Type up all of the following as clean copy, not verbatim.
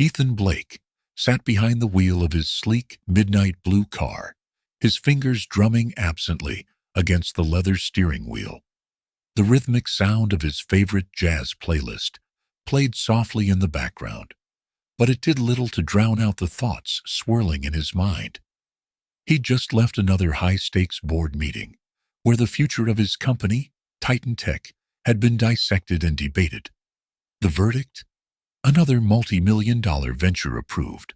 Ethan Blake sat behind the wheel of his sleek midnight blue car, his fingers drumming absently against the leather steering wheel. The rhythmic sound of his favorite jazz playlist played softly in the background, but it did little to drown out the thoughts swirling in his mind. He'd just left another high-stakes board meeting, where the future of his company, Titan Tech, had been dissected and debated. The verdict? Another multi-million-dollar venture approved,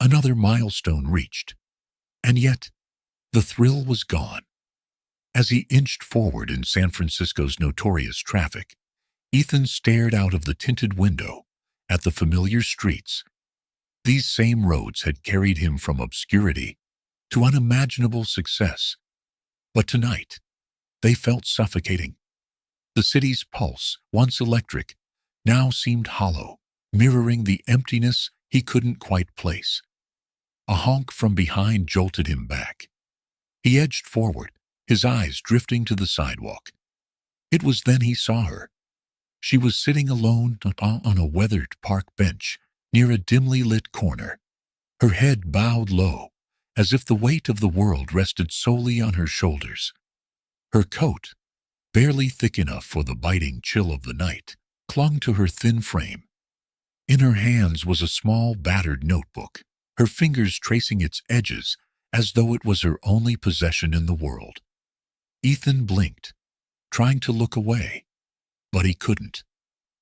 another milestone reached. And yet, the thrill was gone. As he inched forward in San Francisco's notorious traffic, Ethan stared out of the tinted window at the familiar streets. These same roads had carried him from obscurity to unimaginable success. But tonight, they felt suffocating. The city's pulse, once electric, now seemed hollow, mirroring the emptiness he couldn't quite place. A honk from behind jolted him back. He edged forward, his eyes drifting to the sidewalk. It was then he saw her. She was sitting alone on a weathered park bench near a dimly lit corner, her head bowed low, as if the weight of the world rested solely on her shoulders. Her coat, barely thick enough for the biting chill of the night, clung to her thin frame. In her hands was a small, battered notebook, her fingers tracing its edges as though it was her only possession in the world. Ethan blinked, trying to look away, but he couldn't.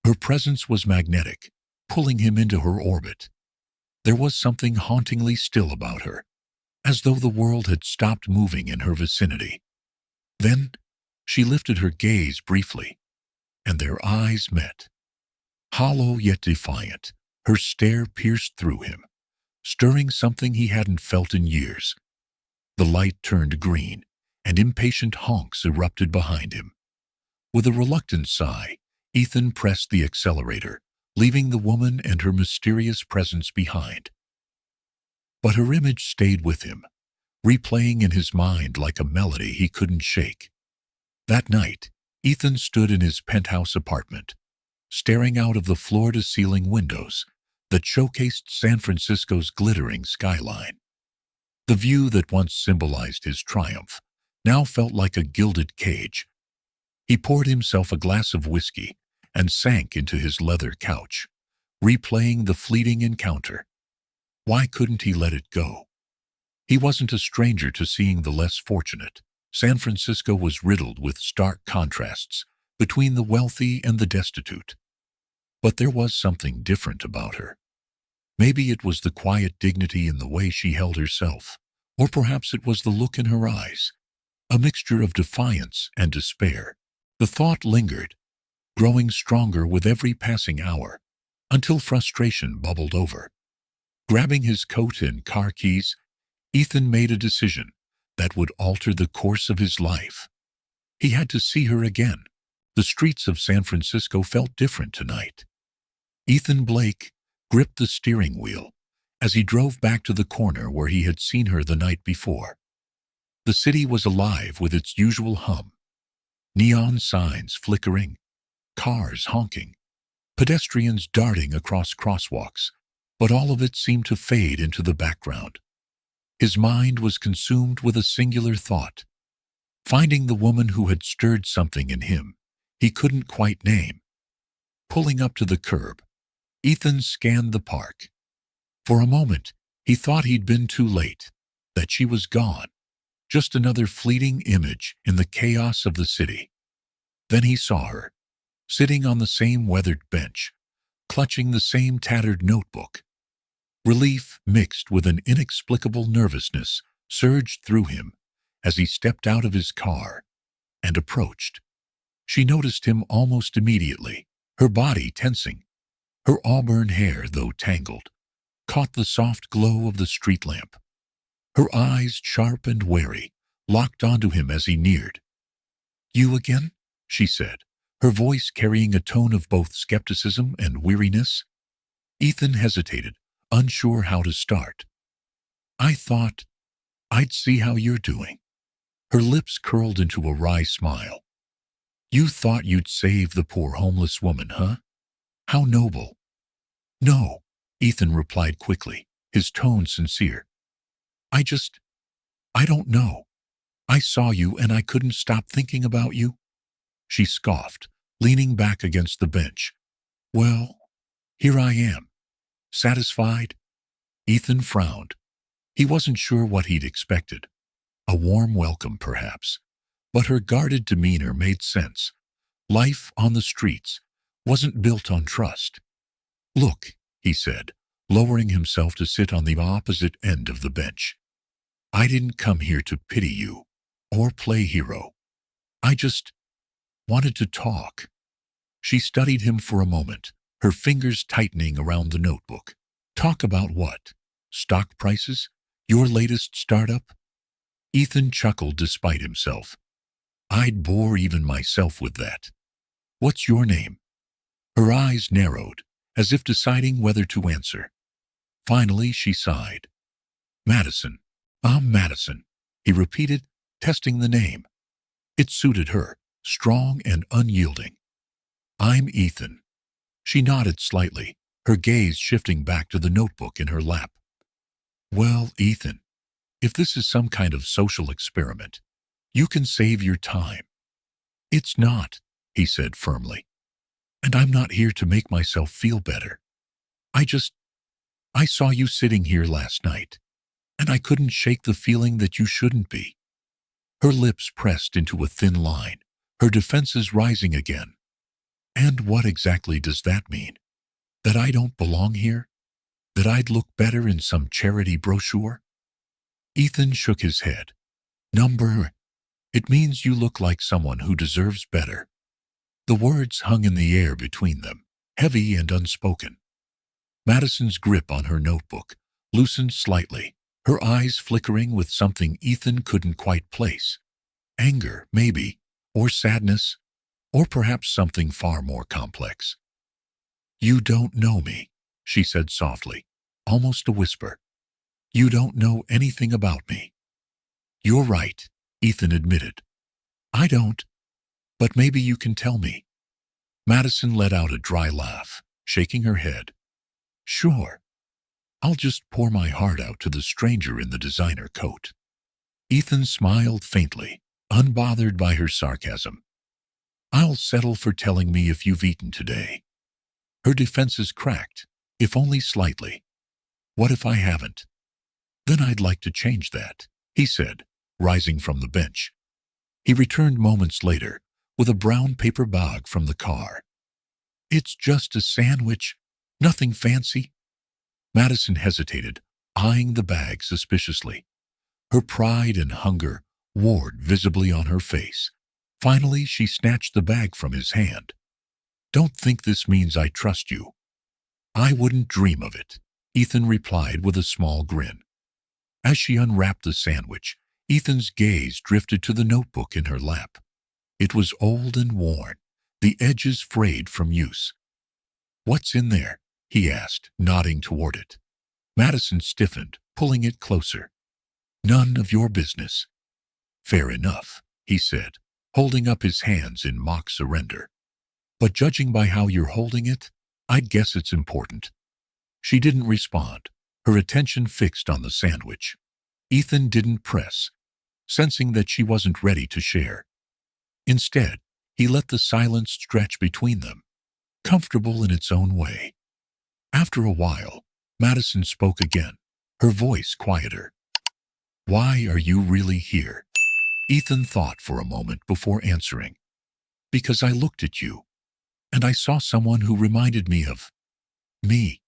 Her presence was magnetic, pulling him into her orbit. There was something hauntingly still about her, as though the world had stopped moving in her vicinity. Then she lifted her gaze briefly, and their eyes met. Hollow yet defiant, her stare pierced through him, stirring something he hadn't felt in years. The light turned green, and impatient honks erupted behind him. With a reluctant sigh, Ethan pressed the accelerator, leaving the woman and her mysterious presence behind. But her image stayed with him, replaying in his mind like a melody he couldn't shake. That night, Ethan stood in his penthouse apartment, staring out of the floor-to-ceiling windows that showcased San Francisco's glittering skyline. The view that once symbolized his triumph now felt like a gilded cage. He poured himself a glass of whiskey and sank into his leather couch, replaying the fleeting encounter. Why couldn't he let it go? He wasn't a stranger to seeing the less fortunate. San Francisco was riddled with stark contrasts between the wealthy and the destitute. But there was something different about her. Maybe it was the quiet dignity in the way she held herself, or perhaps it was the look in her eyes, a mixture of defiance and despair. The thought lingered, growing stronger with every passing hour, until frustration bubbled over. Grabbing his coat and car keys, Ethan made a decision that would alter the course of his life. He had to see her again. The streets of San Francisco felt different tonight. Ethan Blake gripped the steering wheel as he drove back to the corner where he had seen her the night before. The city was alive with its usual hum. Neon signs flickering, cars honking, pedestrians darting across crosswalks, but all of it seemed to fade into the background. His mind was consumed with a singular thought, finding the woman who had stirred something in him he couldn't quite name. Pulling up to the curb, Ethan scanned the park. For a moment, he thought he'd been too late, that she was gone, just another fleeting image in the chaos of the city. Then he saw her, sitting on the same weathered bench, clutching the same tattered notebook. Relief mixed with an inexplicable nervousness surged through him as he stepped out of his car and approached. She noticed him almost immediately, her body tensing. Her auburn hair, though tangled, caught the soft glow of the street lamp. Her eyes, sharp and wary, locked onto him as he neared. "You again?" she said, her voice carrying a tone of both skepticism and weariness. Ethan hesitated, unsure how to start. "I thought I'd see how you're doing." Her lips curled into a wry smile. "You thought you'd save the poor homeless woman, huh? How noble." "No," Ethan replied quickly, his tone sincere. I just, I don't know. I saw you and I couldn't stop thinking about you. She scoffed, leaning back against the bench. Well, here I am. Satisfied? Ethan frowned. He wasn't sure what he'd expected. A warm welcome, perhaps. But her guarded demeanor made sense. Life on the streets wasn't built on trust. Look, he said, lowering himself to sit on the opposite end of the bench. I didn't come here to pity you or play hero. I just wanted to talk. She studied him for a moment, her fingers tightening around the notebook. Talk about what? Stock prices? Your latest startup? Ethan chuckled despite himself. I'd bore even myself with that. What's your name? Her eyes narrowed, as if deciding whether to answer. Finally, she sighed. Madison. I'm Madison, he repeated, testing the name. It suited her, strong and unyielding. I'm Ethan. She nodded slightly, her gaze shifting back to the notebook in her lap. Well, Ethan, if this is some kind of social experiment, you can save your time. It's not, he said firmly. And I'm not here to make myself feel better. I saw you sitting here last night, and I couldn't shake the feeling that you shouldn't be. Her lips pressed into a thin line, her defenses rising again. And what exactly does that mean? That I don't belong here? That I'd look better in some charity brochure? Ethan shook his head. It means you look like someone who deserves better. The words hung in the air between them, heavy and unspoken. Madison's grip on her notebook loosened slightly, her eyes flickering with something Ethan couldn't quite place. Anger, maybe, or sadness, or perhaps something far more complex. You don't know me, she said softly, almost a whisper. You don't know anything about me. You're right, Ethan admitted. I don't, but maybe you can tell me. Madison let out a dry laugh, shaking her head. Sure. I'll just pour my heart out to the stranger in the designer coat. Ethan smiled faintly, unbothered by her sarcasm. I'll settle for telling me if you've eaten today. Her defenses cracked, if only slightly. What if I haven't? Then I'd like to change that, he said, rising from the bench. He returned moments later with a brown paper bag from the car. It's just a sandwich, nothing fancy. Madison hesitated, eyeing the bag suspiciously. Her pride and hunger warred visibly on her face. Finally, she snatched the bag from his hand. Don't think this means I trust you. I wouldn't dream of it, Ethan replied with a small grin. As she unwrapped the sandwich, Ethan's gaze drifted to the notebook in her lap. It was old and worn, the edges frayed from use. What's in there? He asked, nodding toward it. Madison stiffened, pulling it closer. None of your business. Fair enough, he said, holding up his hands in mock surrender. But judging by how you're holding it, I'd guess it's important. She didn't respond, her attention fixed on the sandwich. Ethan didn't press, sensing that she wasn't ready to share. Instead, he let the silence stretch between them, comfortable in its own way. After a while, Madison spoke again, her voice quieter. Why are you really here? Ethan thought for a moment before answering. Because I looked at you, and I saw someone who reminded me of me.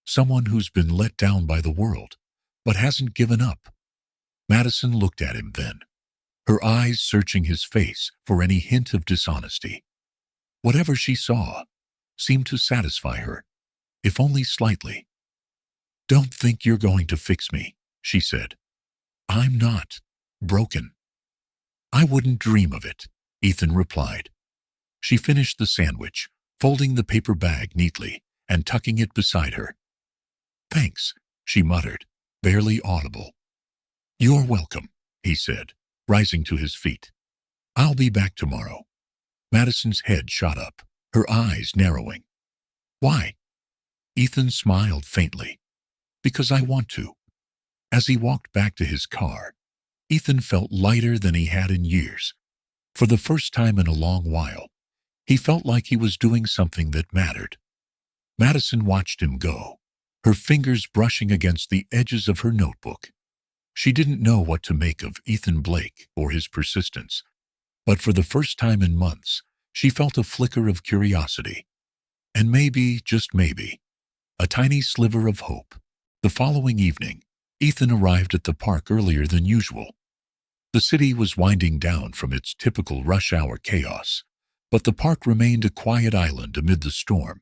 Someone who's been let down by the world, but hasn't given up. Madison looked at him then, her eyes searching his face for any hint of dishonesty. Whatever she saw seemed to satisfy her, if only slightly. Don't think you're going to fix me, she said. I'm not broken. I wouldn't dream of it, Ethan replied. She finished the sandwich, folding the paper bag neatly and tucking it beside her. Thanks, she muttered, barely audible. You're welcome, he said, rising to his feet. I'll be back tomorrow. Madison's head shot up, her eyes narrowing. Why? Ethan smiled faintly. Because I want to. As he walked back to his car, Ethan felt lighter than he had in years. For the first time in a long while, he felt like he was doing something that mattered. Madison watched him go, her fingers brushing against the edges of her notebook. She didn't know what to make of Ethan Blake or his persistence, but for the first time in months, she felt a flicker of curiosity. And maybe, just maybe, a tiny sliver of hope. The following evening, Ethan arrived at the park earlier than usual. The city was winding down from its typical rush-hour chaos, but the park remained a quiet island amid the storm.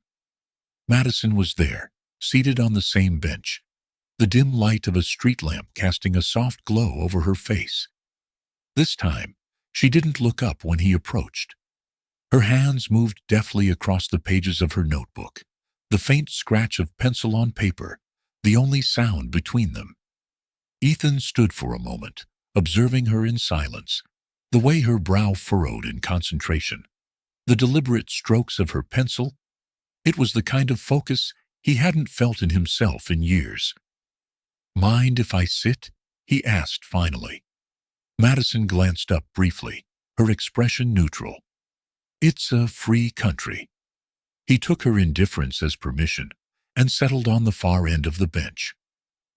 Madison was there, seated on the same bench, the dim light of a street lamp casting a soft glow over her face. This time, she didn't look up when he approached. Her hands moved deftly across the pages of her notebook, the faint scratch of pencil on paper, the only sound between them. Ethan stood for a moment, observing her in silence, the way her brow furrowed in concentration, the deliberate strokes of her pencil. It was the kind of focus he hadn't felt in himself in years. "Mind if I sit?" he asked finally. Madison glanced up briefly, her expression neutral. "It's a free country." He took her indifference as permission and settled on the far end of the bench.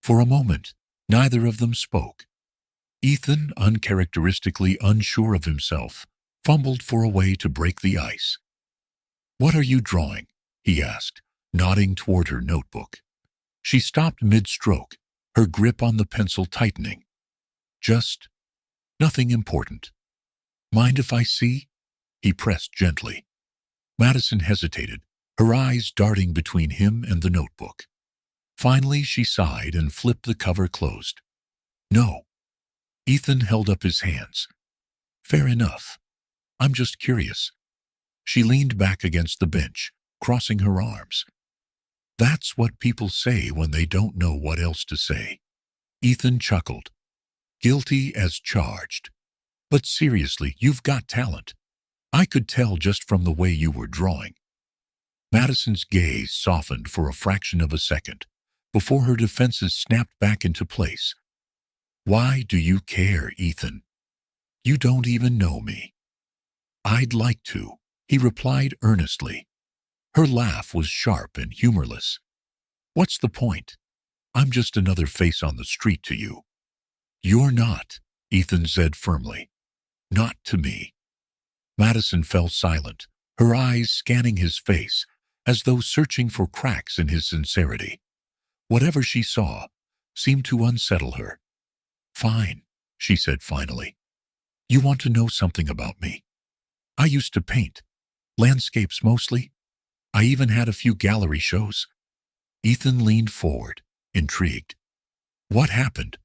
For a moment, neither of them spoke. Ethan, uncharacteristically unsure of himself, fumbled for a way to break the ice. "What are you drawing?" he asked, nodding toward her notebook. She stopped mid-stroke, her grip on the pencil tightening. "Just nothing important." "Mind if I see?" he pressed gently. Madison hesitated, her eyes darting between him and the notebook. Finally, she sighed and flipped the cover closed. "No." Ethan held up his hands. "Fair enough. I'm just curious." She leaned back against the bench, crossing her arms. "That's what people say when they don't know what else to say." Ethan chuckled. "Guilty as charged. But seriously, you've got talent. I could tell just from the way you were drawing." Madison's gaze softened for a fraction of a second, before her defenses snapped back into place. "Why do you care, Ethan? You don't even know me." "I'd like to," he replied earnestly. Her laugh was sharp and humorless. "What's the point? I'm just another face on the street to you." "You're not," Ethan said firmly. "Not to me." Madison fell silent, her eyes scanning his face, as though searching for cracks in his sincerity. Whatever she saw seemed to unsettle her. "Fine," she said finally. "You want to know something about me? I used to paint. Landscapes mostly. I even had a few gallery shows." Ethan leaned forward, intrigued. "What happened?"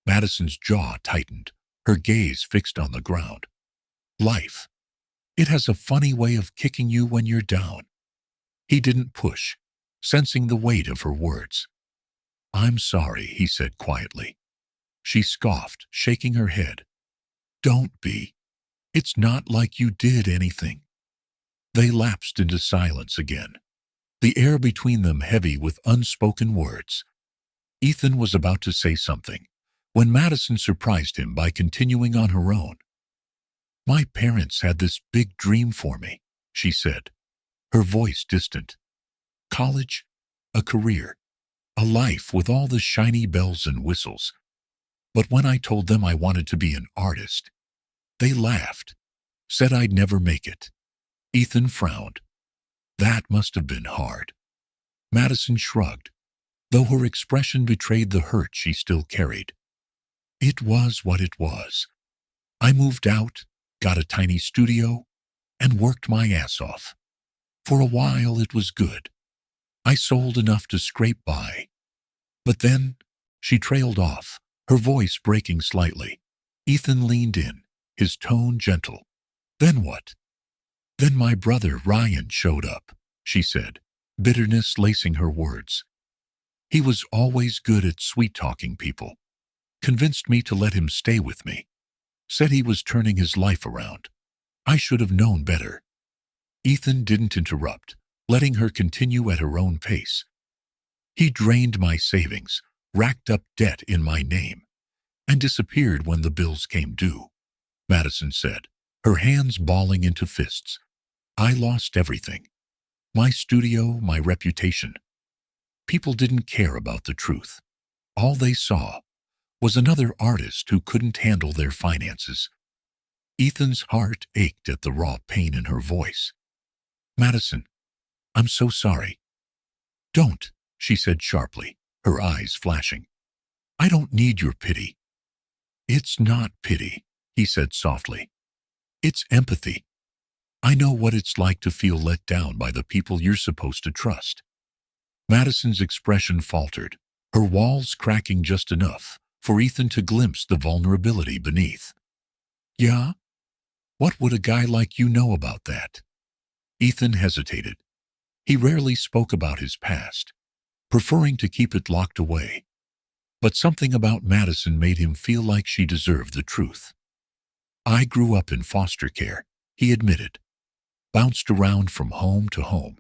Madison's jaw tightened, her gaze fixed on the ground. "Life. It has a funny way of kicking you when you're down." He didn't push, sensing the weight of her words. "I'm sorry," he said quietly. She scoffed, shaking her head. "Don't be. It's not like you did anything." They lapsed into silence again, the air between them heavy with unspoken words. Ethan was about to say something, when Madison surprised him by continuing on her own. "My parents had this big dream for me," she said, her voice distant. "College, a career, a life with all the shiny bells and whistles. But when I told them I wanted to be an artist, they laughed, said I'd never make it." Ethan frowned. "That must have been hard." Madison shrugged, though her expression betrayed the hurt she still carried. "It was what it was. I moved out, got a tiny studio, and worked my ass off. For a while it was good. I sold enough to scrape by. But then," she trailed off, her voice breaking slightly. Ethan leaned in, his tone gentle. "Then what?" "Then my brother Ryan showed up," she said, bitterness lacing her words. "He was always good at sweet-talking people. Convinced me to let him stay with me. Said he was turning his life around. I should have known better." Ethan didn't interrupt, letting her continue at her own pace, He drained my savings, racked up debt in my name, and disappeared when the bills came due, Madison said, her hands balling into fists. I lost everything. My studio, my reputation. People didn't care about the truth. All they saw was another artist who couldn't handle their finances. Ethan's heart ached at the raw pain in her voice. Madison, I'm so sorry. Don't, she said sharply, her eyes flashing. I don't need your pity. It's not pity, he said softly. It's empathy. I know what it's like to feel let down by the people you're supposed to trust. Madison's expression faltered, her walls cracking just enough for Ethan to glimpse the vulnerability beneath. Yeah? What would a guy like you know about that? Ethan hesitated. He rarely spoke about his past, preferring to keep it locked away. But something about Madison made him feel like she deserved the truth. I grew up in foster care, he admitted, bounced around from home to home.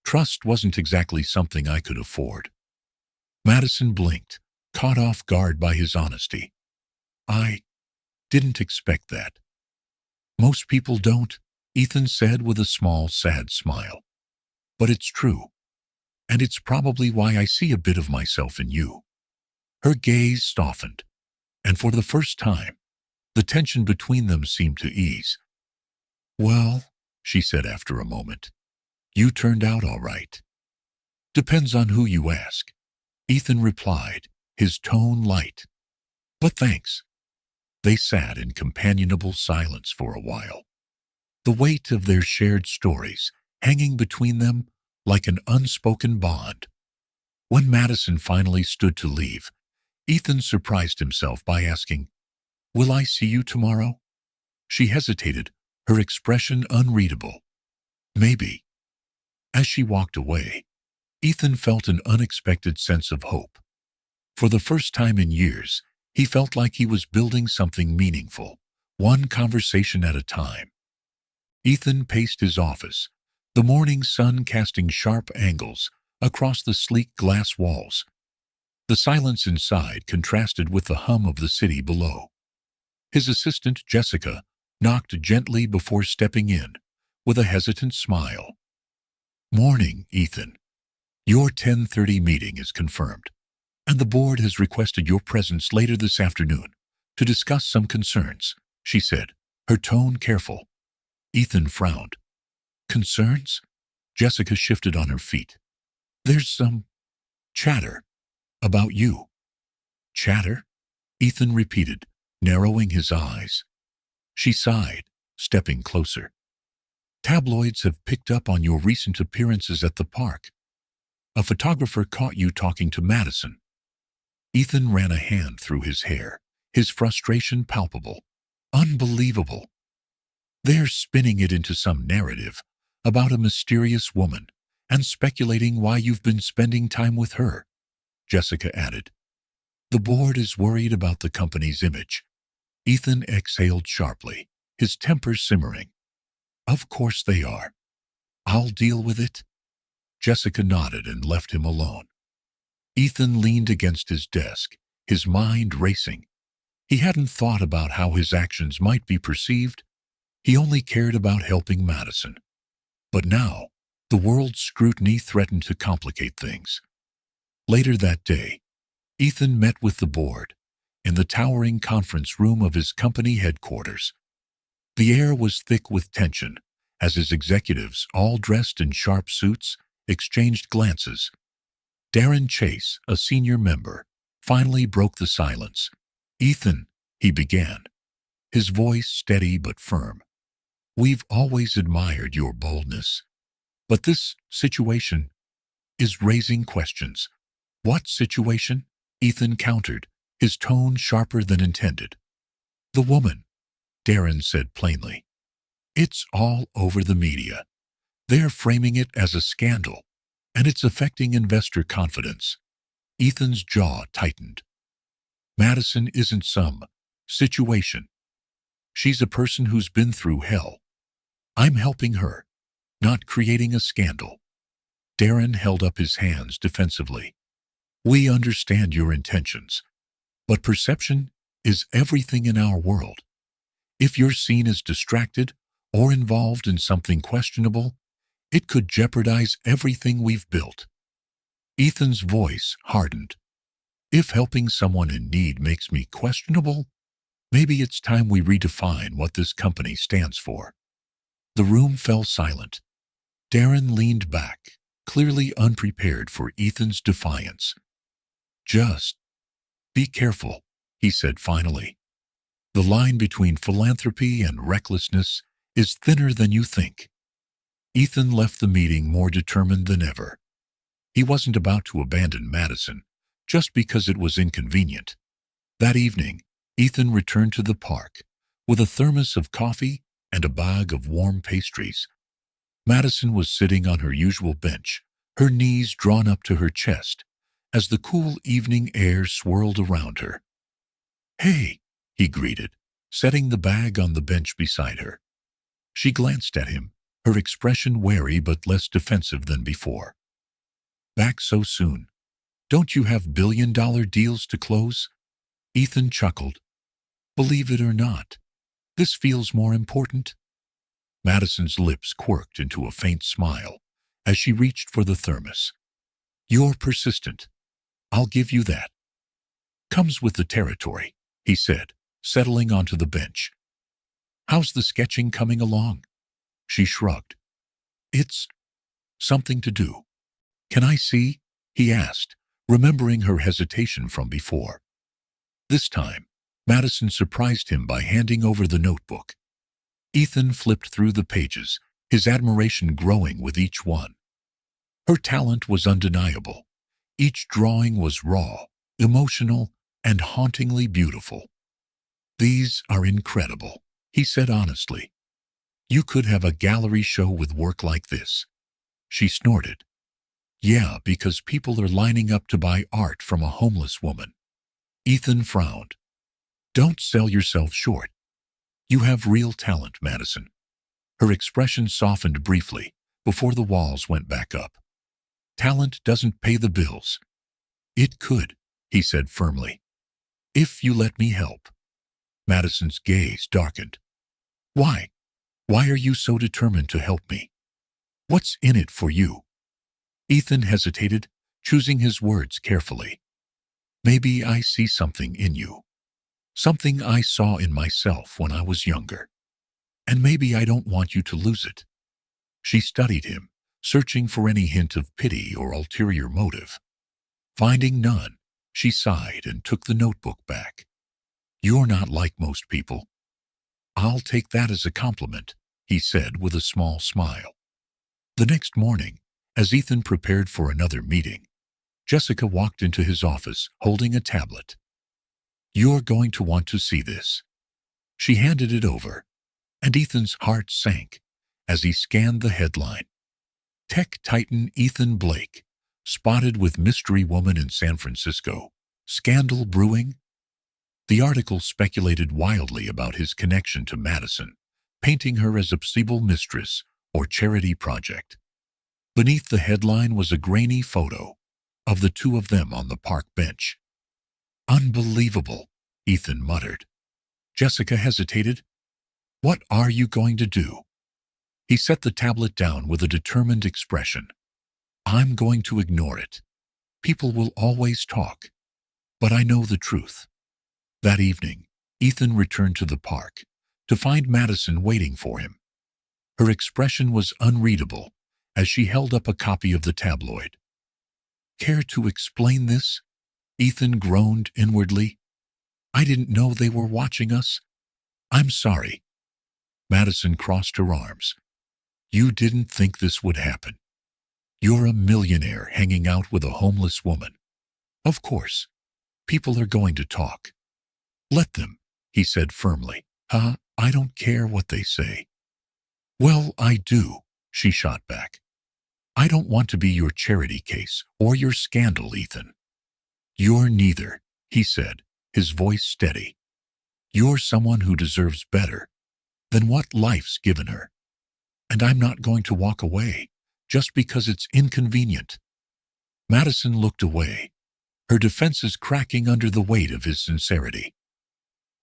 Trust wasn't exactly something I could afford. Madison blinked, caught off guard by his honesty. I didn't expect that. Most people don't, Ethan said with a small, sad smile. But it's true. And it's probably why I see a bit of myself in you. Her gaze softened, and for the first time, the tension between them seemed to ease. Well, she said after a moment, you turned out all right. Depends on who you ask, Ethan replied, his tone light. But thanks. They sat in companionable silence for a while, the weight of their shared stories hanging between them like an unspoken bond. When Madison finally stood to leave, Ethan surprised himself by asking, Will I see you tomorrow? She hesitated, her expression unreadable. Maybe. As she walked away, Ethan felt an unexpected sense of hope. For the first time in years, he felt like he was building something meaningful, one conversation at a time. Ethan paced his office, the morning sun casting sharp angles across the sleek glass walls. The silence inside contrasted with the hum of the city below. His assistant, Jessica, knocked gently before stepping in, with a hesitant smile. Morning, Ethan. Your 10:30 meeting is confirmed, and the board has requested your presence later this afternoon to discuss some concerns, she said, her tone careful. Ethan frowned. Concerns? Jessica shifted on her feet. There's some chatter about you. Chatter? Ethan repeated, narrowing his eyes. She sighed, stepping closer. Tabloids have picked up on your recent appearances at the park. A photographer caught you talking to Madison. Ethan ran a hand through his hair, his frustration palpable. Unbelievable. They're spinning it into some narrative about a mysterious woman and speculating why you've been spending time with her, Jessica added. The board is worried about the company's image. Ethan exhaled sharply, his temper simmering. Of course they are. I'll deal with it. Jessica nodded and left him alone. Ethan leaned against his desk, his mind racing. He hadn't thought about how his actions might be perceived. He only cared about helping Madison. But now, the world's scrutiny threatened to complicate things. Later that day, Ethan met with the board in the towering conference room of his company headquarters. The air was thick with tension as his executives, all dressed in sharp suits, exchanged glances. Darren Chase, a senior member, finally broke the silence. Ethan, he began, his voice steady but firm. We've always admired your boldness, but this situation is raising questions. What situation? Ethan countered, his tone sharper than intended. The woman, Darren said plainly. It's all over the media. They're framing it as a scandal, and it's affecting investor confidence. Ethan's jaw tightened. Madison isn't some situation. She's a person who's been through hell. I'm helping her, not creating a scandal. Darren held up his hands defensively. We understand your intentions, but perception is everything in our world. If you're seen as distracted or involved in something questionable, it could jeopardize everything we've built. Ethan's voice hardened. If helping someone in need makes me questionable, maybe it's time we redefine what this company stands for. The room fell silent. Darren leaned back, clearly unprepared for Ethan's defiance. Just be careful, he said finally. The line between philanthropy and recklessness is thinner than you think. Ethan left the meeting more determined than ever. He wasn't about to abandon Madison just because it was inconvenient. That evening, Ethan returned to the park with a thermos of coffee and a bag of warm pastries. Madison was sitting on her usual bench, her knees drawn up to her chest, as the cool evening air swirled around her. Hey, he greeted, setting the bag on the bench beside her. She glanced at him, her expression wary but less defensive than before. Back so soon? Don't you have billion-dollar deals to close? Ethan chuckled. Believe it or not, this feels more important. Madison's lips quirked into a faint smile as she reached for the thermos. You're persistent. I'll give you that. Comes with the territory, he said, settling onto the bench. How's the sketching coming along? She shrugged. It's something to do. Can I see? He asked, remembering her hesitation from before. This time, Madison surprised him by handing over the notebook. Ethan flipped through the pages, his admiration growing with each one. Her talent was undeniable. Each drawing was raw, emotional, and hauntingly beautiful. These are incredible, he said honestly. You could have a gallery show with work like this. She snorted. Yeah, because people are lining up to buy art from a homeless woman. Ethan frowned. Don't sell yourself short. You have real talent, Madison. Her expression softened briefly before the walls went back up. Talent doesn't pay the bills. It could, he said firmly. If you let me help. Madison's gaze darkened. Why? Why are you so determined to help me? What's in it for you? Ethan hesitated, choosing his words carefully. Maybe I see something in you. Something I saw in myself when I was younger. And maybe I don't want you to lose it. She studied him, searching for any hint of pity or ulterior motive. Finding none, she sighed and took the notebook back. You're not like most people. I'll take that as a compliment, he said with a small smile. The next morning, as Ethan prepared for another meeting, Jessica walked into his office holding a tablet. You're going to want to see this. She handed it over, and Ethan's heart sank as he scanned the headline. Tech titan Ethan Blake, spotted with mystery woman in San Francisco. Scandal brewing? The article speculated wildly about his connection to Madison, painting her as a possible mistress or charity project. Beneath the headline was a grainy photo of the two of them on the park bench. Unbelievable, Ethan muttered. Jessica hesitated. What are you going to do? He set the tablet down with a determined expression. I'm going to ignore it. People will always talk. But I know the truth. That evening, Ethan returned to the park to find Madison waiting for him. Her expression was unreadable as she held up a copy of the tabloid. Care to explain this? Ethan groaned inwardly. I didn't know they were watching us. I'm sorry. Madison crossed her arms. You didn't think this would happen. You're a millionaire hanging out with a homeless woman. Of course, people are going to talk. Let them, he said firmly. I don't care what they say. Well, I do, she shot back. I don't want to be your charity case or your scandal, Ethan. You're neither, he said, his voice steady. You're someone who deserves better than what life's given her. And I'm not going to walk away just because it's inconvenient. Madison looked away, her defenses cracking under the weight of his sincerity.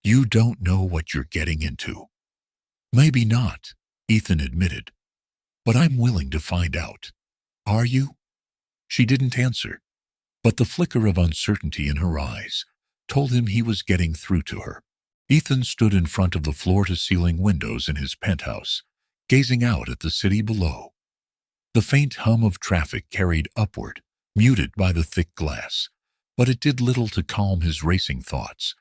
You don't know what you're getting into. Maybe not, Ethan admitted, but I'm willing to find out. Are you? She didn't answer, but the flicker of uncertainty in her eyes told him he was getting through to her. Ethan stood in front of the floor-to-ceiling windows in his penthouse, gazing out at the city below. The faint hum of traffic carried upward, muted by the thick glass, but it did little to calm his racing thoughts.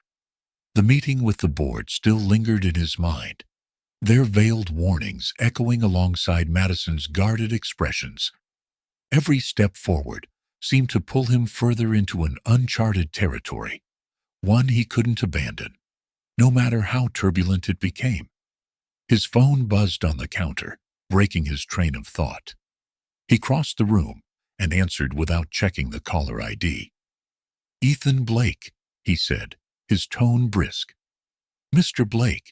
The meeting with the board still lingered in his mind, their veiled warnings echoing alongside Madison's guarded expressions. Every step forward seemed to pull him further into an uncharted territory, one he couldn't abandon, no matter how turbulent it became. His phone buzzed on the counter, breaking his train of thought. He crossed the room and answered without checking the caller ID. Ethan Blake, he said, his tone brisk. Mr. Blake,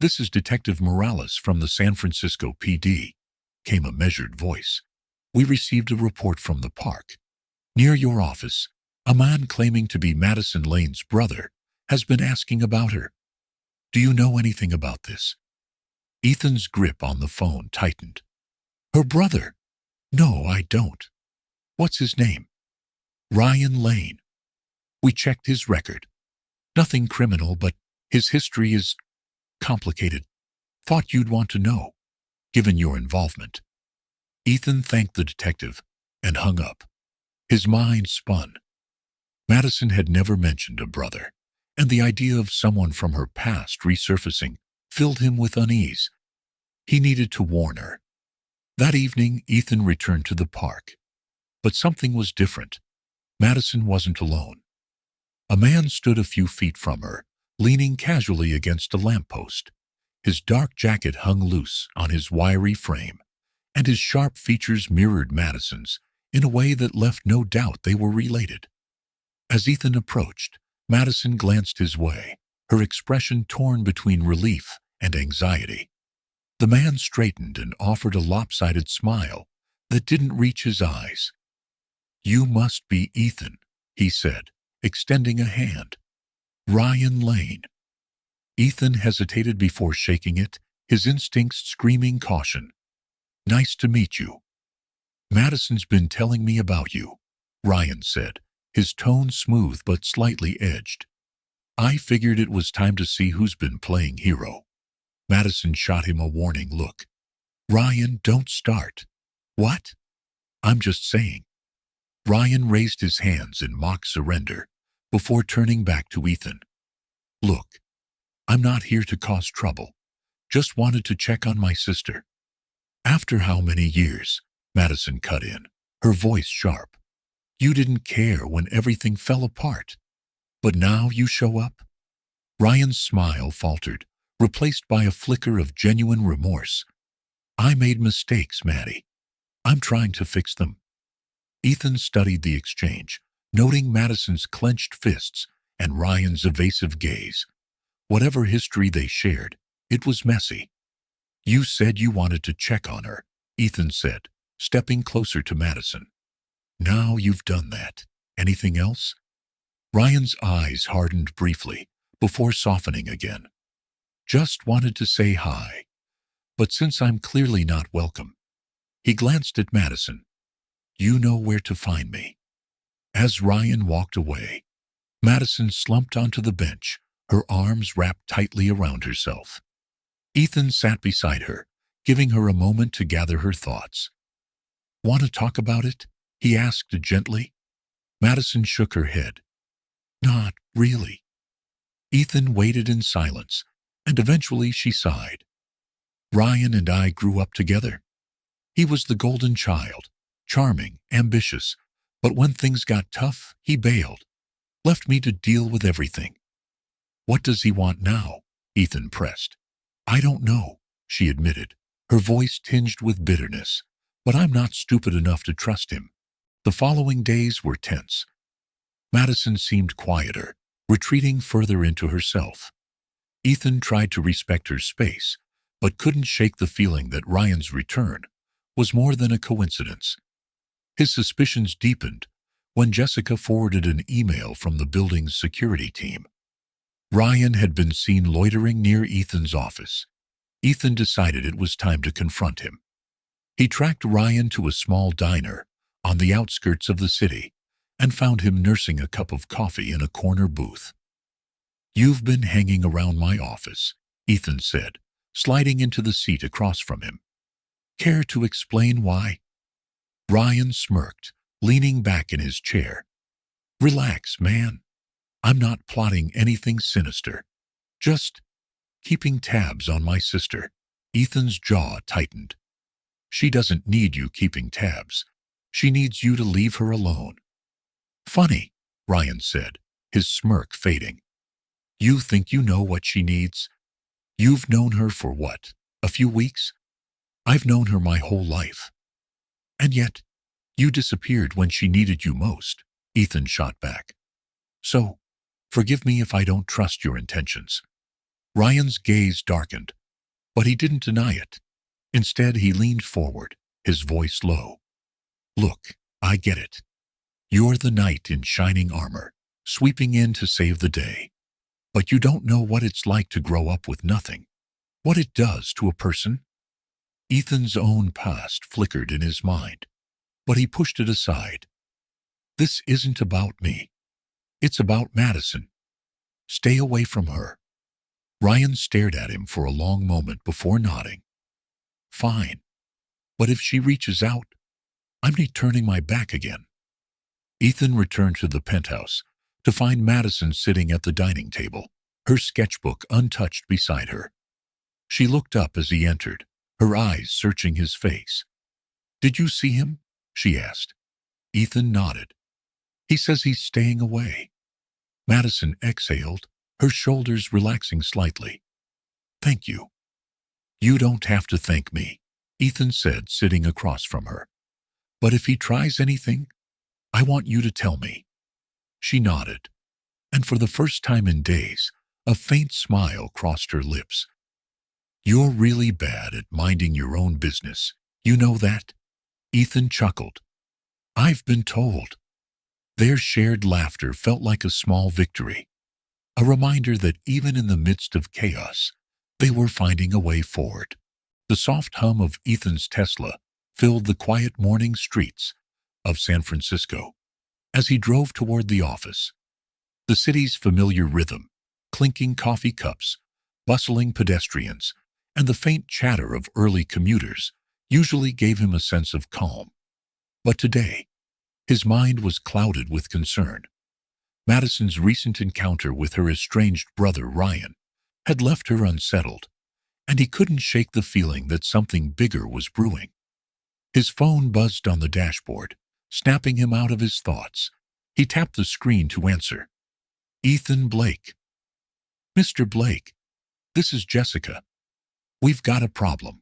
this is Detective Morales from the San Francisco PD, came a measured voice. We received a report from the park. Near your office, a man claiming to be Madison Lane's brother has been asking about her. Do you know anything about this? Ethan's grip on the phone tightened. Her brother? No, I don't. What's his name? Ryan Lane. We checked his record. Nothing criminal, but his history is complicated. Thought you'd want to know, given your involvement. Ethan thanked the detective and hung up. His mind spun. Madison had never mentioned a brother, and the idea of someone from her past resurfacing filled him with unease. He needed to warn her. That evening, Ethan returned to the park. But something was different. Madison wasn't alone. A man stood a few feet from her, leaning casually against a lamppost. His dark jacket hung loose on his wiry frame, and his sharp features mirrored Madison's in a way that left no doubt they were related. As Ethan approached, Madison glanced his way, her expression torn between relief and anxiety. The man straightened and offered a lopsided smile that didn't reach his eyes. You must be Ethan, he said, extending a hand. Ryan Lane. Ethan hesitated before shaking it, his instincts screaming caution. Nice to meet you. Madison's been telling me about you, Ryan said, his tone smooth but slightly edged. I figured it was time to see who's been playing hero. Madison shot him a warning look. Ryan, don't start. What? I'm just saying. Ryan raised his hands in mock surrender before turning back to Ethan. Look, I'm not here to cause trouble. Just wanted to check on my sister. After how many years? Madison cut in, her voice sharp. You didn't care when everything fell apart. But now you show up? Ryan's smile faltered, replaced by a flicker of genuine remorse. I made mistakes, Maddie. I'm trying to fix them. Ethan studied the exchange, noting Madison's clenched fists and Ryan's evasive gaze. Whatever history they shared, it was messy. You said you wanted to check on her, Ethan said, stepping closer to Madison. Now you've done that. Anything else? Ryan's eyes hardened briefly before softening again. Just wanted to say hi, but since I'm clearly not welcome. He glanced at Madison. You know where to find me. As Ryan walked away, Madison slumped onto the bench, her arms wrapped tightly around herself. Ethan sat beside her, giving her a moment to gather her thoughts. Want to talk about it? He asked gently. Madison shook her head. Not really. Ethan waited in silence, and eventually she sighed. Ryan and I grew up together. He was the golden child, charming, ambitious, but when things got tough, he bailed, left me to deal with everything. What does he want now? Ethan pressed. I don't know, she admitted, her voice tinged with bitterness, but I'm not stupid enough to trust him. The following days were tense. Madison seemed quieter, retreating further into herself. Ethan tried to respect her space, but couldn't shake the feeling that Ryan's return was more than a coincidence. His suspicions deepened when Jessica forwarded an email from the building's security team. Ryan had been seen loitering near Ethan's office. Ethan decided it was time to confront him. He tracked Ryan to a small diner on the outskirts of the city and found him nursing a cup of coffee in a corner booth. "You've been hanging around my office," Ethan said, sliding into the seat across from him. "Care to explain why?" Ryan smirked, leaning back in his chair. "Relax, man. I'm not plotting anything sinister. Just keeping tabs on my sister." Ethan's jaw tightened. "She doesn't need you keeping tabs. She needs you to leave her alone." "Funny," Ryan said, his smirk fading. "You think you know what she needs? You've known her for what, a few weeks? I've known her my whole life. And yet, you disappeared when she needed you most," Ethan shot back. "So, forgive me if I don't trust your intentions." Ryan's gaze darkened, but he didn't deny it. Instead, he leaned forward, his voice low. "Look, I get it. You're the knight in shining armor, sweeping in to save the day. But you don't know what it's like to grow up with nothing. What it does to a person." Ethan's own past flickered in his mind, but he pushed it aside. "This isn't about me. It's about Madison. Stay away from her." Ryan stared at him for a long moment before nodding. "Fine. But if she reaches out, I'm not turning my back again." Ethan returned to the penthouse to find Madison sitting at the dining table, her sketchbook untouched beside her. She looked up as he entered, her eyes searching his face. "Did you see him?" she asked. Ethan nodded. "He says he's staying away." Madison exhaled, her shoulders relaxing slightly. "Thank you." "You don't have to thank me," Ethan said, sitting across from her. "But if he tries anything, I want you to tell me." She nodded, and for the first time in days, a faint smile crossed her lips. "You're really bad at minding your own business. You know that?" Ethan chuckled. "I've been told." Their shared laughter felt like a small victory, a reminder that even in the midst of chaos, they were finding a way forward. The soft hum of Ethan's Tesla filled the quiet morning streets of San Francisco as he drove toward the office. The city's familiar rhythm, clinking coffee cups, bustling pedestrians, and the faint chatter of early commuters usually gave him a sense of calm. But today, his mind was clouded with concern. Madison's recent encounter with her estranged brother Ryan had left her unsettled, and he couldn't shake the feeling that something bigger was brewing. His phone buzzed on the dashboard, snapping him out of his thoughts. He tapped the screen to answer. "Ethan Blake." "Mr. Blake, this is Jessica. We've got a problem."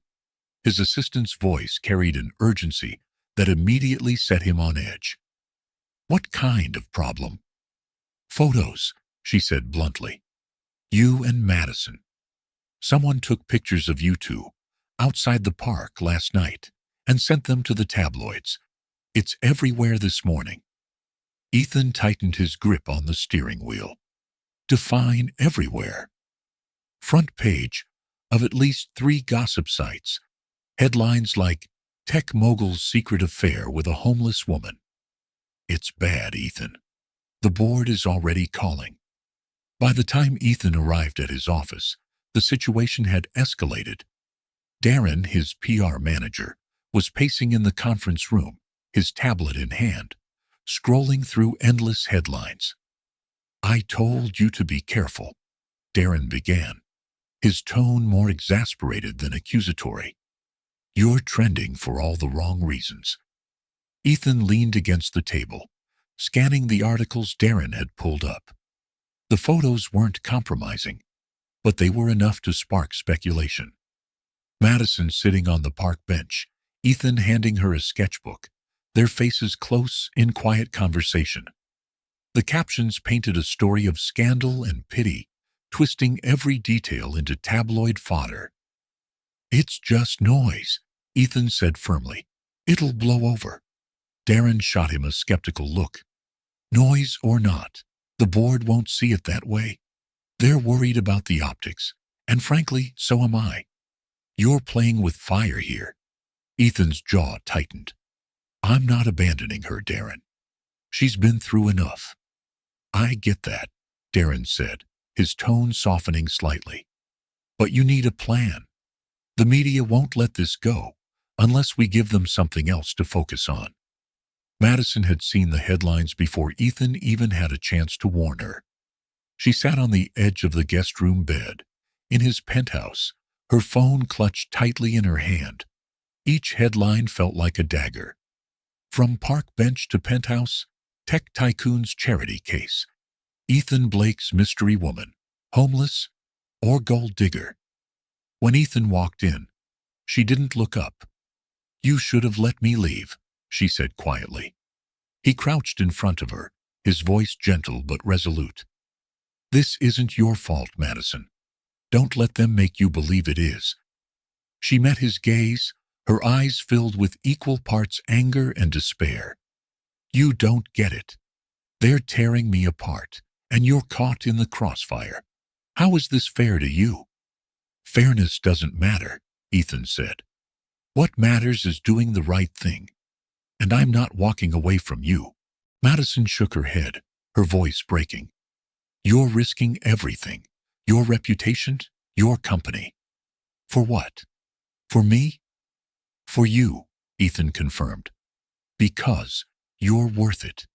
His assistant's voice carried an urgency that immediately set him on edge. "What kind of problem?" "Photos," she said bluntly. "You and Madison. Someone took pictures of you two outside the park last night and sent them to the tabloids. It's everywhere this morning." Ethan tightened his grip on the steering wheel. Define everywhere. Front page of at least 3 gossip sites. Headlines like, "Tech mogul's secret affair with a homeless woman." It's bad, Ethan. The board is already calling. By the time Ethan arrived at his office, the situation had escalated. Darren, his PR manager, was pacing in the conference room, his tablet in hand, scrolling through endless headlines. "I told you to be careful," Darren began, his tone more exasperated than accusatory. "You're trending for all the wrong reasons." Ethan leaned against the table, scanning the articles Darren had pulled up. The photos weren't compromising, but they were enough to spark speculation. Madison sitting on the park bench, Ethan handing her a sketchbook, their faces close in quiet conversation. The captions painted a story of scandal and pity, twisting every detail into tabloid fodder. "It's just noise," Ethan said firmly. It'll blow over. Darren shot him a skeptical look. Noise or not, the board won't see it that way. They're worried about the optics, and frankly, so am I. You're playing with fire here. Ethan's jaw tightened. I'm not abandoning her, Darren. She's been through enough. I get that, Darren said, his tone softening slightly. But you need a plan. The media won't let this go unless we give them something else to focus on. Madison had seen the headlines before Ethan even had a chance to warn her. She sat on the edge of the guest room bed, in his penthouse, her phone clutched tightly in her hand. Each headline felt like a dagger. From park bench to penthouse, tech tycoon's charity case, Ethan Blake's mystery woman, homeless or gold digger. When Ethan walked in, she didn't look up. You should have let me leave, she said quietly. He crouched in front of her, his voice gentle but resolute. This isn't your fault, Madison. Don't let them make you believe it is. She met his gaze, her eyes filled with equal parts anger and despair. You don't get it. They're tearing me apart, and you're caught in the crossfire. How is this fair to you? Fairness doesn't matter, Ethan said. What matters is doing the right thing. And I'm not walking away from you. Madison shook her head, her voice breaking. You're risking everything. Your reputation, your company. For what? For me? For you, Ethan confirmed. Because you're worth it.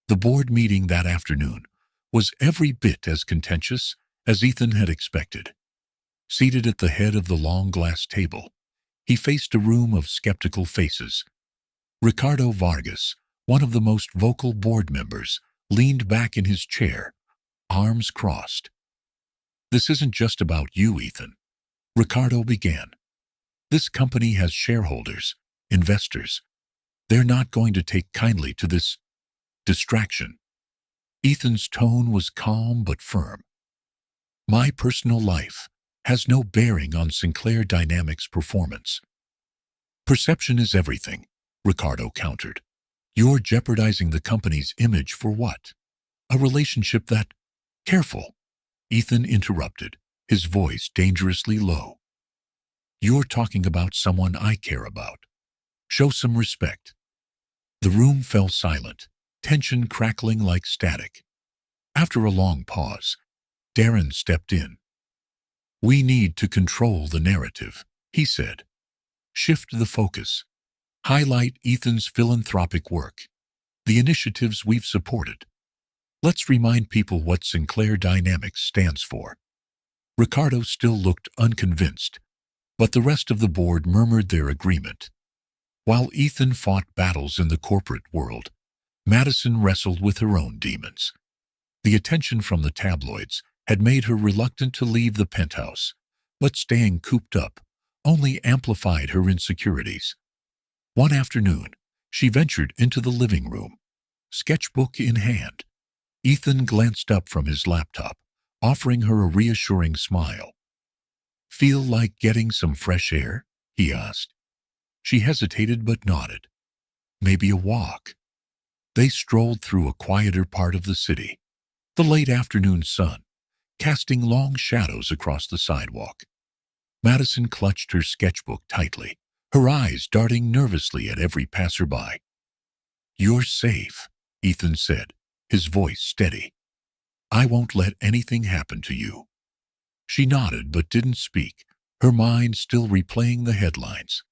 The board meeting that afternoon was every bit as contentious as Ethan had expected. Seated at the head of the long glass table, he faced a room of skeptical faces. Ricardo Vargas, one of the most vocal board members, leaned back in his chair, arms crossed. This isn't just about you, Ethan. Ricardo began. This company has shareholders, investors. They're not going to take kindly to this distraction. Ethan's tone was calm but firm. My personal life has no bearing on Sinclair Dynamics' performance. Perception is everything, Ricardo countered. You're jeopardizing the company's image for what? A relationship that… Careful, Ethan interrupted, his voice dangerously low. You're talking about someone I care about. Show some respect. The room fell silent, tension crackling like static. After a long pause, Darren stepped in. We need to control the narrative, he said. Shift the focus. Highlight Ethan's philanthropic work, the initiatives we've supported. Let's remind people what Sinclair Dynamics stands for. Ricardo still looked unconvinced, but the rest of the board murmured their agreement. While Ethan fought battles in the corporate world, Madison wrestled with her own demons. The attention from the tabloids had made her reluctant to leave the penthouse, but staying cooped up only amplified her insecurities. One afternoon, she ventured into the living room, sketchbook in hand. Ethan glanced up from his laptop, offering her a reassuring smile. Feel like getting some fresh air? He asked. She hesitated but nodded. Maybe a walk. They strolled through a quieter part of the city, the late afternoon sun casting long shadows across the sidewalk. Madison clutched her sketchbook tightly, her eyes darting nervously at every passerby. You're safe, Ethan said, his voice steady. I won't let anything happen to you. She nodded but didn't speak, her mind still replaying the headlines.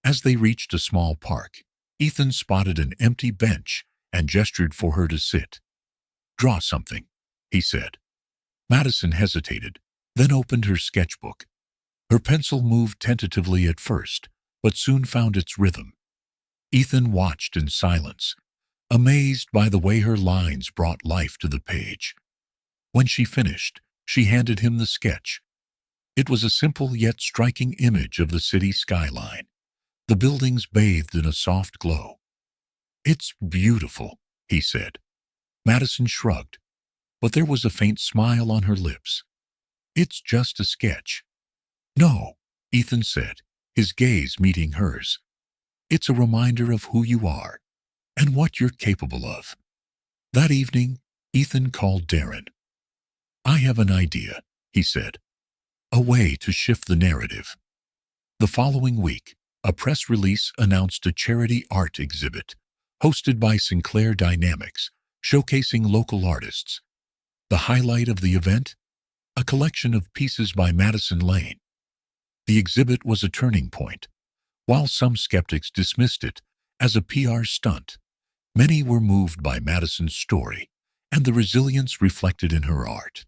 As they reached a small park, Ethan spotted an empty bench and gestured for her to sit. Draw something, he said. Madison hesitated, then opened her sketchbook. Her pencil moved tentatively at first, but soon found its rhythm. Ethan watched in silence, amazed by the way her lines brought life to the page. When she finished, she handed him the sketch. It was a simple yet striking image of the city skyline, the buildings bathed in a soft glow. It's beautiful, he said. Madison shrugged, but there was a faint smile on her lips. It's just a sketch. No, Ethan said, his gaze meeting hers. It's a reminder of who you are and what you're capable of. That evening, Ethan called Darren. I have an idea, he said. A way to shift the narrative. The following week, a press release announced a charity art exhibit hosted by Sinclair Dynamics, showcasing local artists. The highlight of the event? A collection of pieces by Madison Lane. The exhibit was a turning point. While some skeptics dismissed it as a PR stunt, many were moved by Madison's story and the resilience reflected in her art.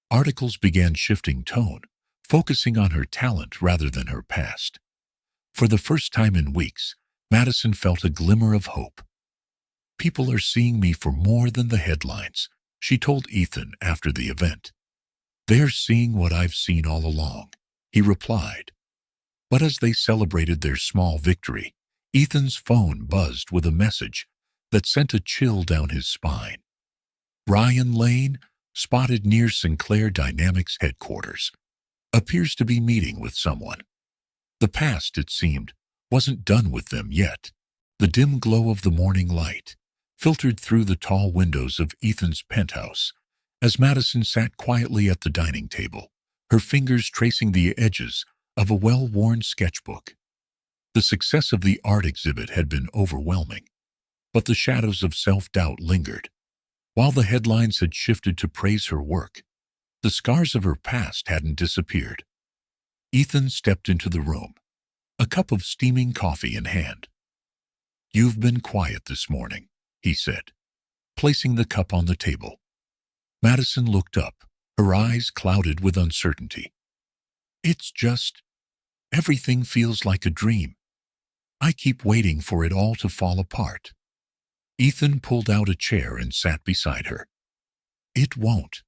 Articles began shifting tone, focusing on her talent rather than her past. For the first time in weeks, Madison felt a glimmer of hope. People are seeing me for more than the headlines, she told Ethan after the event. They're seeing what I've seen all along, he replied. But as they celebrated their small victory, Ethan's phone buzzed with a message that sent a chill down his spine. Ryan Lane, spotted near Sinclair Dynamics headquarters, appears to be meeting with someone. The past, it seemed, wasn't done with them yet. The dim glow of the morning light filtered through the tall windows of Ethan's penthouse as Madison sat quietly at the dining table, her fingers tracing the edges of a well-worn sketchbook. The success of the art exhibit had been overwhelming, but the shadows of self-doubt lingered. While the headlines had shifted to praise her work, the scars of her past hadn't disappeared. Ethan stepped into the room, a cup of steaming coffee in hand. You've been quiet this morning, he said, placing the cup on the table. Madison looked up, her eyes clouded with uncertainty. It's just, everything feels like a dream. I keep waiting for it all to fall apart. Ethan pulled out a chair and sat beside her. It won't,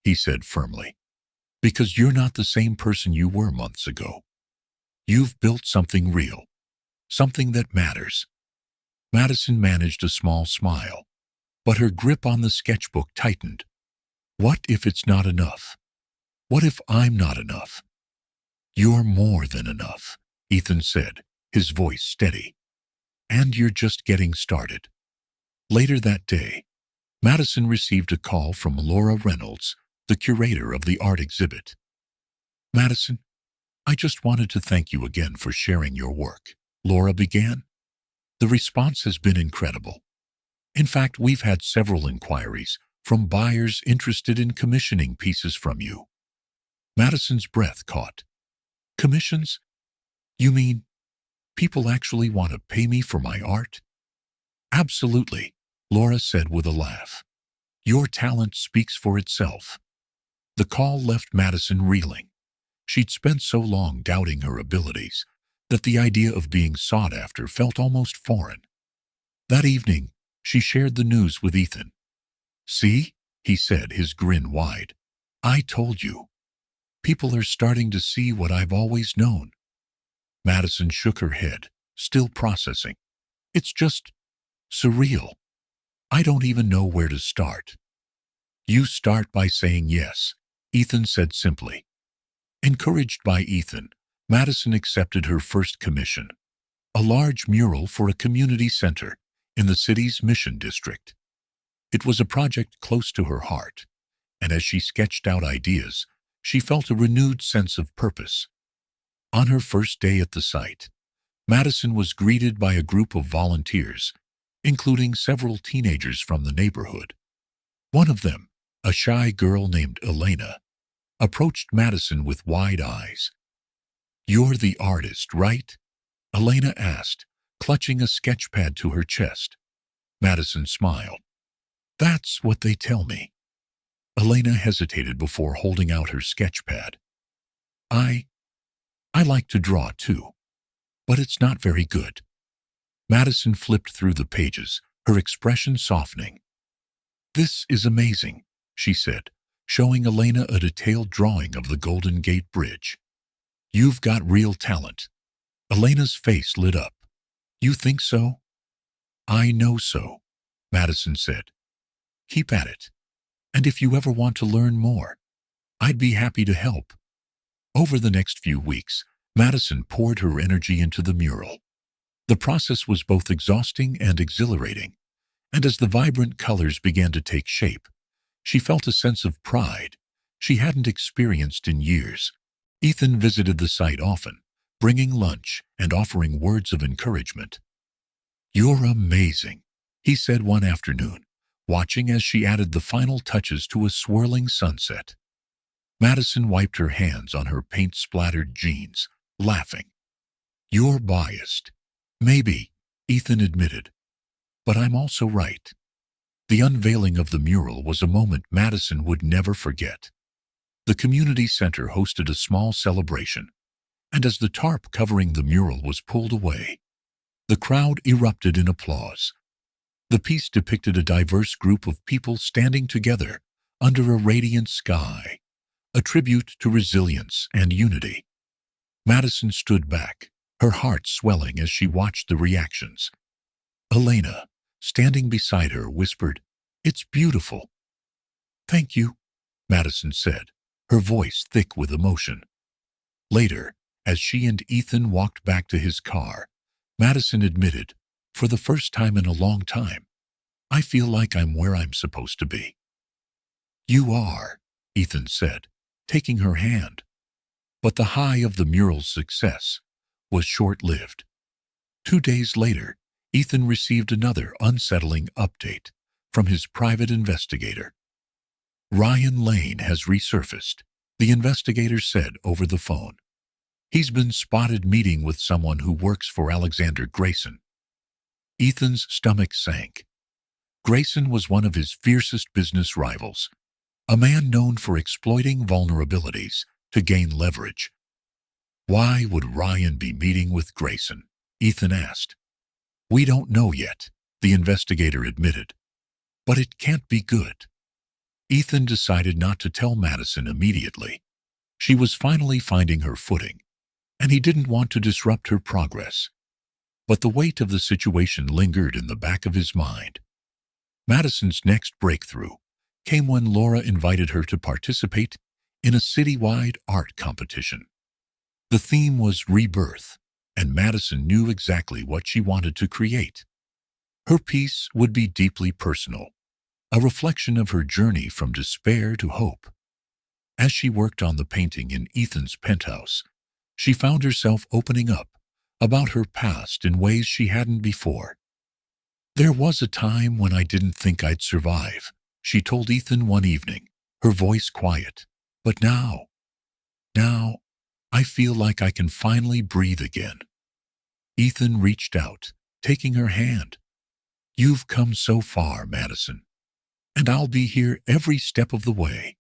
he said firmly, because you're not the same person you were months ago. You've built something real, something that matters. Madison managed a small smile, but her grip on the sketchbook tightened. What if it's not enough? What if I'm not enough? You're more than enough, Ethan said, his voice steady. And you're just getting started. Later that day, Madison received a call from Laura Reynolds, the curator of the art exhibit. Madison, I just wanted to thank you again for sharing your work, Laura began. The response has been incredible. In fact, we've had several inquiries from buyers interested in commissioning pieces from you. Madison's breath caught. Commissions? You mean people actually want to pay me for my art? Absolutely, Laura said with a laugh. Your talent speaks for itself. The call left Madison reeling. She'd spent so long doubting her abilities that the idea of being sought after felt almost foreign. That evening, she shared the news with Ethan. See, he said, his grin wide. I told you. People are starting to see what I've always known. Madison shook her head, still processing. It's just surreal. I don't even know where to start. You start by saying yes, Ethan said simply. Encouraged by Ethan, Madison accepted her first commission, a large mural for a community center in the city's Mission District. It was a project close to her heart, and as she sketched out ideas, she felt a renewed sense of purpose. On her first day at the site, Madison was greeted by a group of volunteers, including several teenagers from the neighborhood. One of them, a shy girl named Elena, approached Madison with wide eyes. You're the artist, right? Elena asked, clutching a sketch pad to her chest. Madison smiled. That's what they tell me. Elena hesitated before holding out her sketch pad. I like to draw too, but it's not very good. Madison flipped through the pages, her expression softening. This is amazing, she said, showing Elena a detailed drawing of the Golden Gate Bridge. You've got real talent. Elena's face lit up. You think so? I know so, Madison said. Keep at it. And if you ever want to learn more, I'd be happy to help. Over the next few weeks, Madison poured her energy into the mural. The process was both exhausting and exhilarating, and as the vibrant colors began to take shape, she felt a sense of pride she hadn't experienced in years. Ethan visited the site often, bringing lunch and offering words of encouragement. "You're amazing," he said one afternoon, watching as she added the final touches to a swirling sunset. Madison wiped her hands on her paint-splattered jeans, laughing. "You're biased." "Maybe," Ethan admitted, "but I'm also right." The unveiling of the mural was a moment Madison would never forget. The community center hosted a small celebration, and as the tarp covering the mural was pulled away, the crowd erupted in applause. The piece depicted a diverse group of people standing together under a radiant sky, a tribute to resilience and unity. Madison stood back, her heart swelling as she watched the reactions. Elena, standing beside her, whispered, "It's beautiful." "Thank you," Madison said, her voice thick with emotion. Later, as she and Ethan walked back to his car, Madison admitted, "For the first time in a long time, I feel like I'm where I'm supposed to be." "You are," Ethan said, taking her hand. But the high of the mural's success was short-lived. 2 days later, Ethan received another unsettling update from his private investigator. "Ryan Lane has resurfaced," the investigator said over the phone. "He's been spotted meeting with someone who works for Alexander Grayson." Ethan's stomach sank. Grayson was one of his fiercest business rivals, a man known for exploiting vulnerabilities to gain leverage. "Why would Ryan be meeting with Grayson?" Ethan asked. "We don't know yet," the investigator admitted. "But it can't be good." Ethan decided not to tell Madison immediately. She was finally finding her footing, and he didn't want to disrupt her progress. But the weight of the situation lingered in the back of his mind. Madison's next breakthrough came when Laura invited her to participate in a citywide art competition. The theme was rebirth, and Madison knew exactly what she wanted to create. Her piece would be deeply personal, a reflection of her journey from despair to hope. As she worked on the painting in Ethan's penthouse, she found herself opening up about her past in ways she hadn't before. "There was a time when I didn't think I'd survive," she told Ethan one evening, her voice quiet. "But now, I feel like I can finally breathe again." Ethan reached out, taking her hand. "You've come so far, Madison, and I'll be here every step of the way."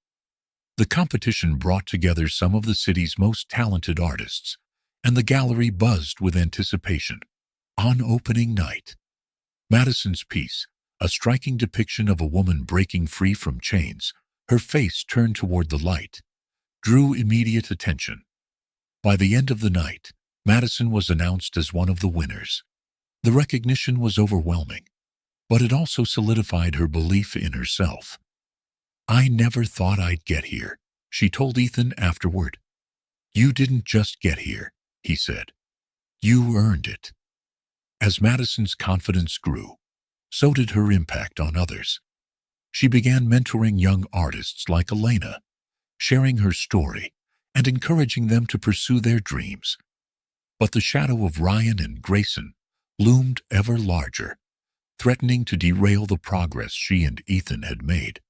The competition brought together some of the city's most talented artists, and the gallery buzzed with anticipation. On opening night, Madison's piece, a striking depiction of a woman breaking free from chains, her face turned toward the light, drew immediate attention. By the end of the night, Madison was announced as one of the winners. The recognition was overwhelming, but it also solidified her belief in herself. "I never thought I'd get here," she told Ethan afterward. "You didn't just get here," he said. "You earned it." As Madison's confidence grew, so did her impact on others. She began mentoring young artists like Elena, sharing her story and encouraging them to pursue their dreams. But the shadow of Ryan and Grayson loomed ever larger, threatening to derail the progress she and Ethan had made.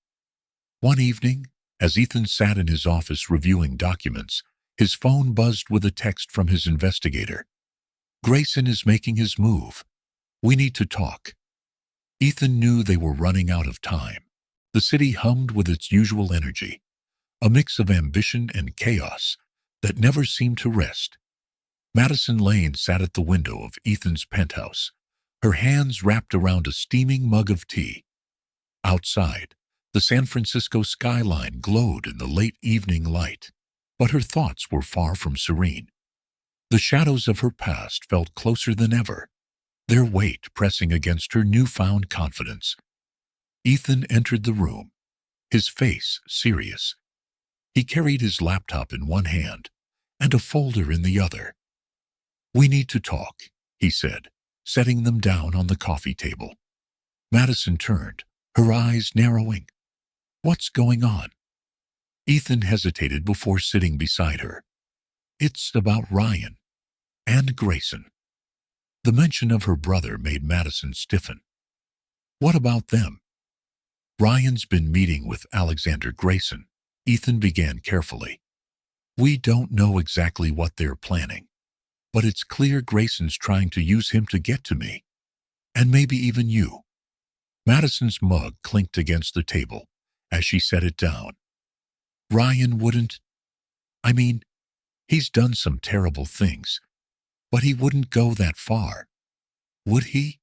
One evening, as Ethan sat in his office reviewing documents, his phone buzzed with a text from his investigator. "Grayson is making his move. We need to talk." Ethan knew they were running out of time. The city hummed with its usual energy, a mix of ambition and chaos that never seemed to rest. Madison Lane sat at the window of Ethan's penthouse, her hands wrapped around a steaming mug of tea. Outside, the San Francisco skyline glowed in the late evening light, but her thoughts were far from serene. The shadows of her past felt closer than ever, their weight pressing against her newfound confidence. Ethan entered the room, his face serious. He carried his laptop in one hand and a folder in the other. "We need to talk," he said, setting them down on the coffee table. Madison turned, her eyes narrowing. "What's going on?" Ethan hesitated before sitting beside her. "It's about Ryan and Grayson." The mention of her brother made Madison stiffen. "What about them?" "Ryan's been meeting with Alexander Grayson," Ethan began carefully. "We don't know exactly what they're planning, but it's clear Grayson's trying to use him to get to me, and maybe even you." Madison's mug clinked against the table as she set it down. "Ryan wouldn't. I mean, he's done some terrible things, but he wouldn't go that far, would he?"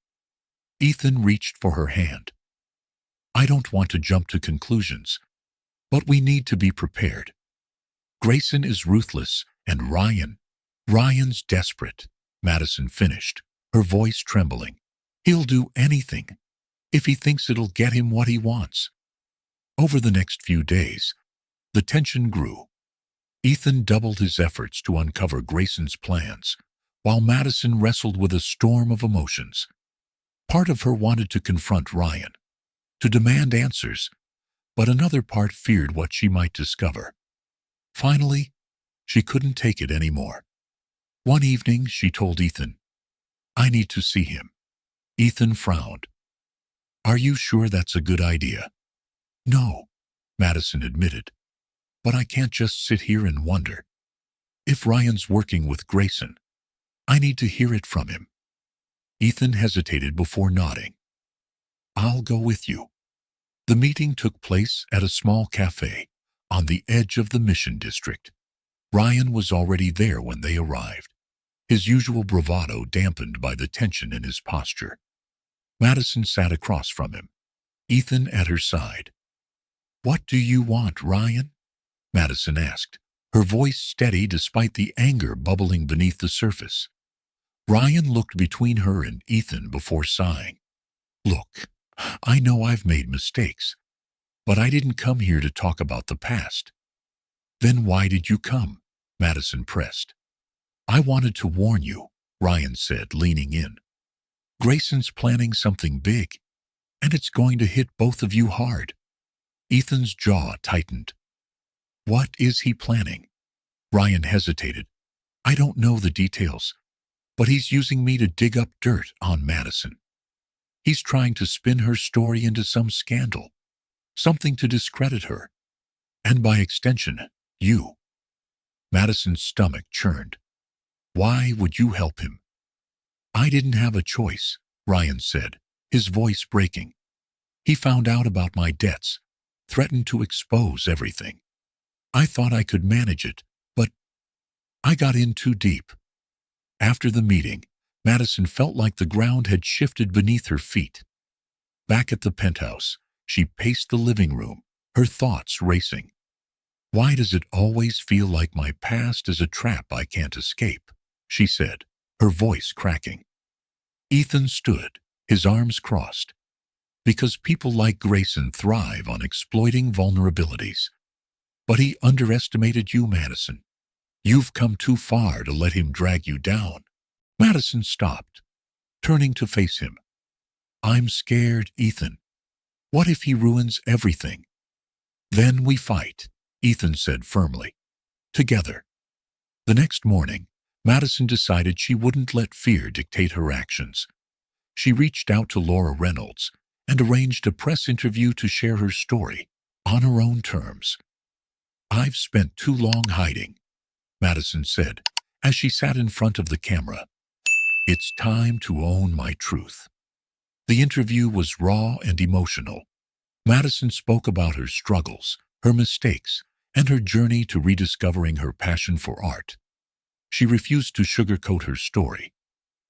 Ethan reached for her hand. "I don't want to jump to conclusions, but we need to be prepared. Grayson is ruthless, and Ryan's desperate," Madison finished, her voice trembling. "He'll do anything if he thinks it'll get him what he wants." Over the next few days, the tension grew. Ethan doubled his efforts to uncover Grayson's plans, while Madison wrestled with a storm of emotions. Part of her wanted to confront Ryan, to demand answers, but another part feared what she might discover. Finally, she couldn't take it anymore. One evening, she told Ethan, "I need to see him." Ethan frowned. "Are you sure that's a good idea?" "No," Madison admitted, "but I can't just sit here and wonder. If Ryan's working with Grayson, I need to hear it from him." Ethan hesitated before nodding. "I'll go with you." The meeting took place at a small cafe on the edge of the Mission District. Ryan was already there when they arrived, his usual bravado dampened by the tension in his posture. Madison sat across from him, Ethan at her side. "What do you want, Ryan?" Madison asked, her voice steady despite the anger bubbling beneath the surface. Ryan looked between her and Ethan before sighing. "Look, I know I've made mistakes, but I didn't come here to talk about the past." "Then why did you come?" Madison pressed. "I wanted to warn you," Ryan said, leaning in. "Grayson's planning something big, and it's going to hit both of you hard." Ethan's jaw tightened. "What is he planning?" Ryan hesitated. "I don't know the details, but he's using me to dig up dirt on Madison. He's trying to spin her story into some scandal, something to discredit her, and by extension, you." Madison's stomach churned. "Why would you help him?" "I didn't have a choice," Ryan said, his voice breaking. "He found out about my debts, threatened to expose everything. I thought I could manage it, but I got in too deep." After the meeting, Madison felt like the ground had shifted beneath her feet. Back at the penthouse, she paced the living room, her thoughts racing. "Why does it always feel like my past is a trap I can't escape?" she said, her voice cracking. Ethan stood, his arms crossed. "Because people like Grayson thrive on exploiting vulnerabilities. But he underestimated you, Madison. You've come too far to let him drag you down." Madison stopped, turning to face him. "I'm scared, Ethan. What if he ruins everything?" "Then we fight," Ethan said firmly. "Together." The next morning, Madison decided she wouldn't let fear dictate her actions. She reached out to Laura Reynolds and arranged a press interview to share her story on her own terms. "I've spent too long hiding," Madison said as she sat in front of the camera. "It's time to own my truth." The interview was raw and emotional. Madison spoke about her struggles, her mistakes, and her journey to rediscovering her passion for art. She refused to sugarcoat her story,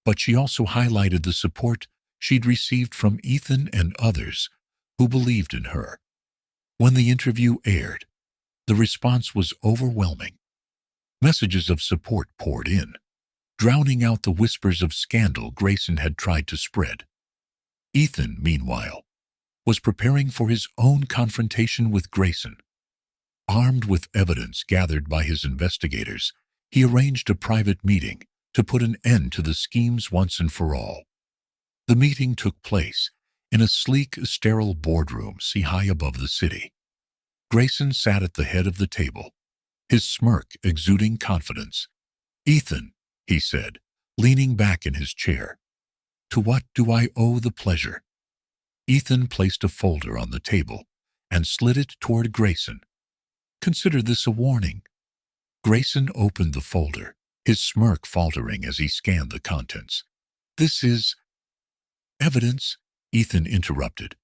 but she also highlighted the support she'd received from Ethan and others who believed in her. When the interview aired, the response was overwhelming. Messages of support poured in, drowning out the whispers of scandal Grayson had tried to spread. Ethan, meanwhile, was preparing for his own confrontation with Grayson. Armed with evidence gathered by his investigators, He arranged a private meeting to put an end to the schemes once and for all. The meeting took place in a sleek, sterile boardroom high above the city. Grayson sat at the head of the table, his smirk exuding confidence. "Ethan," he said, leaning back in his chair, "to what do I owe the pleasure?" Ethan placed a folder on the table and slid it toward Grayson. "Consider this a warning." Grayson opened the folder, his smirk faltering as he scanned the contents. "This is evidence," Ethan interrupted,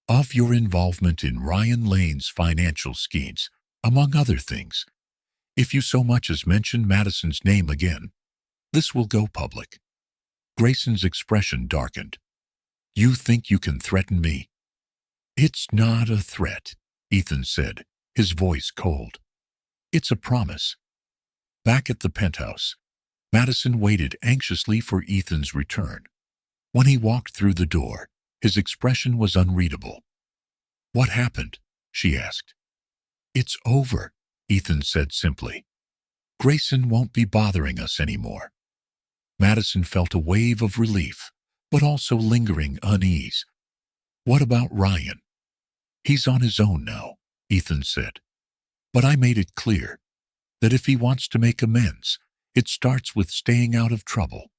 "of your involvement in Ryan Lane's financial schemes, among other things. If you so much as mention Madison's name again, this will go public." Grayson's expression darkened. "You think you can threaten me?" "It's not a threat," Ethan said, his voice cold. "It's a promise." Back at the penthouse, Madison waited anxiously for Ethan's return. When he walked through the door, his expression was unreadable. "What happened?" she asked. "It's over," Ethan said simply. "Grayson won't be bothering us anymore." Madison felt a wave of relief, but also lingering unease. "What about Ryan?" "He's on his own now," Ethan said. "But I made it clear that if he wants to make amends, it starts with staying out of trouble."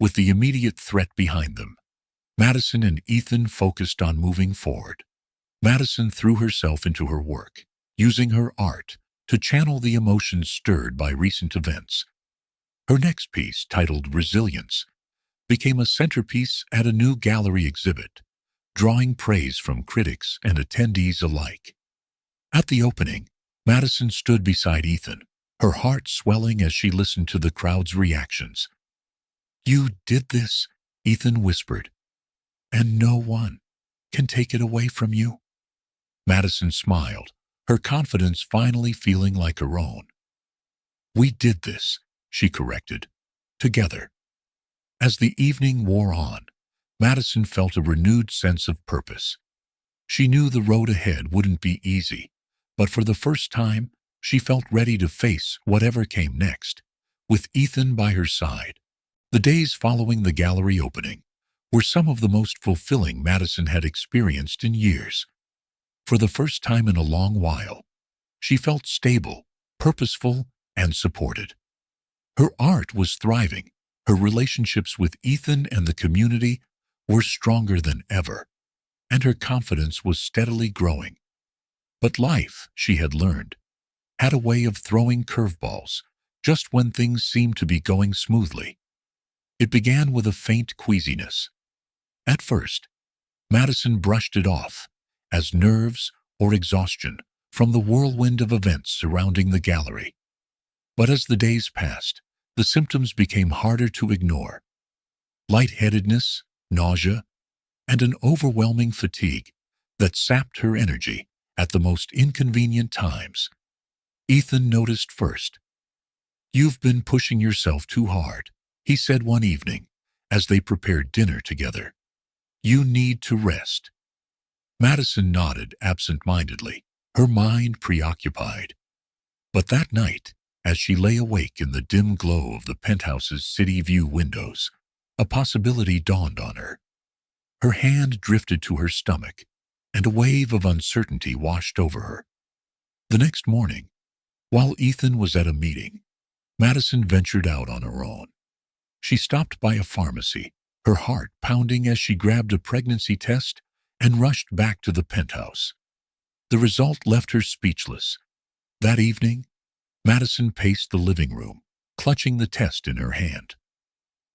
With the immediate threat behind them, Madison and Ethan focused on moving forward. Madison threw herself into her work, using her art to channel the emotions stirred by recent events. Her next piece, titled Resilience, became a centerpiece at a new gallery exhibit, drawing praise from critics and attendees alike. At the opening, Madison stood beside Ethan, her heart swelling as she listened to the crowd's reactions. "You did this," Ethan whispered, "and no one can take it away from you." Madison smiled, her confidence finally feeling like her own. "We did this," she corrected, "together." As the evening wore on, Madison felt a renewed sense of purpose. She knew the road ahead wouldn't be easy, but for the first time, she felt ready to face whatever came next, with Ethan by her side. The days following the gallery opening were some of the most fulfilling Madison had experienced in years. For the first time in a long while, she felt stable, purposeful, and supported. Her art was thriving, her relationships with Ethan and the community were stronger than ever, and her confidence was steadily growing. But life, she had learned, had a way of throwing curveballs just when things seemed to be going smoothly. It began with a faint queasiness. At first, Madison brushed it off as nerves or exhaustion from the whirlwind of events surrounding the gallery. But as the days passed, the symptoms became harder to ignore. Lightheadedness, nausea, and an overwhelming fatigue that sapped her energy at the most inconvenient times. Ethan noticed first. "You've been pushing yourself too hard," he said one evening as they prepared dinner together. "You need to rest." Madison nodded absent-mindedly, her mind preoccupied. But that night, as she lay awake in the dim glow of the penthouse's city view windows, a possibility dawned on her. Her hand drifted to her stomach, and a wave of uncertainty washed over her. The next morning, while Ethan was at a meeting, Madison ventured out on her own. She stopped by a pharmacy, her heart pounding as she grabbed a pregnancy test and rushed back to the penthouse. The result left her speechless. That evening, Madison paced the living room, clutching the test in her hand.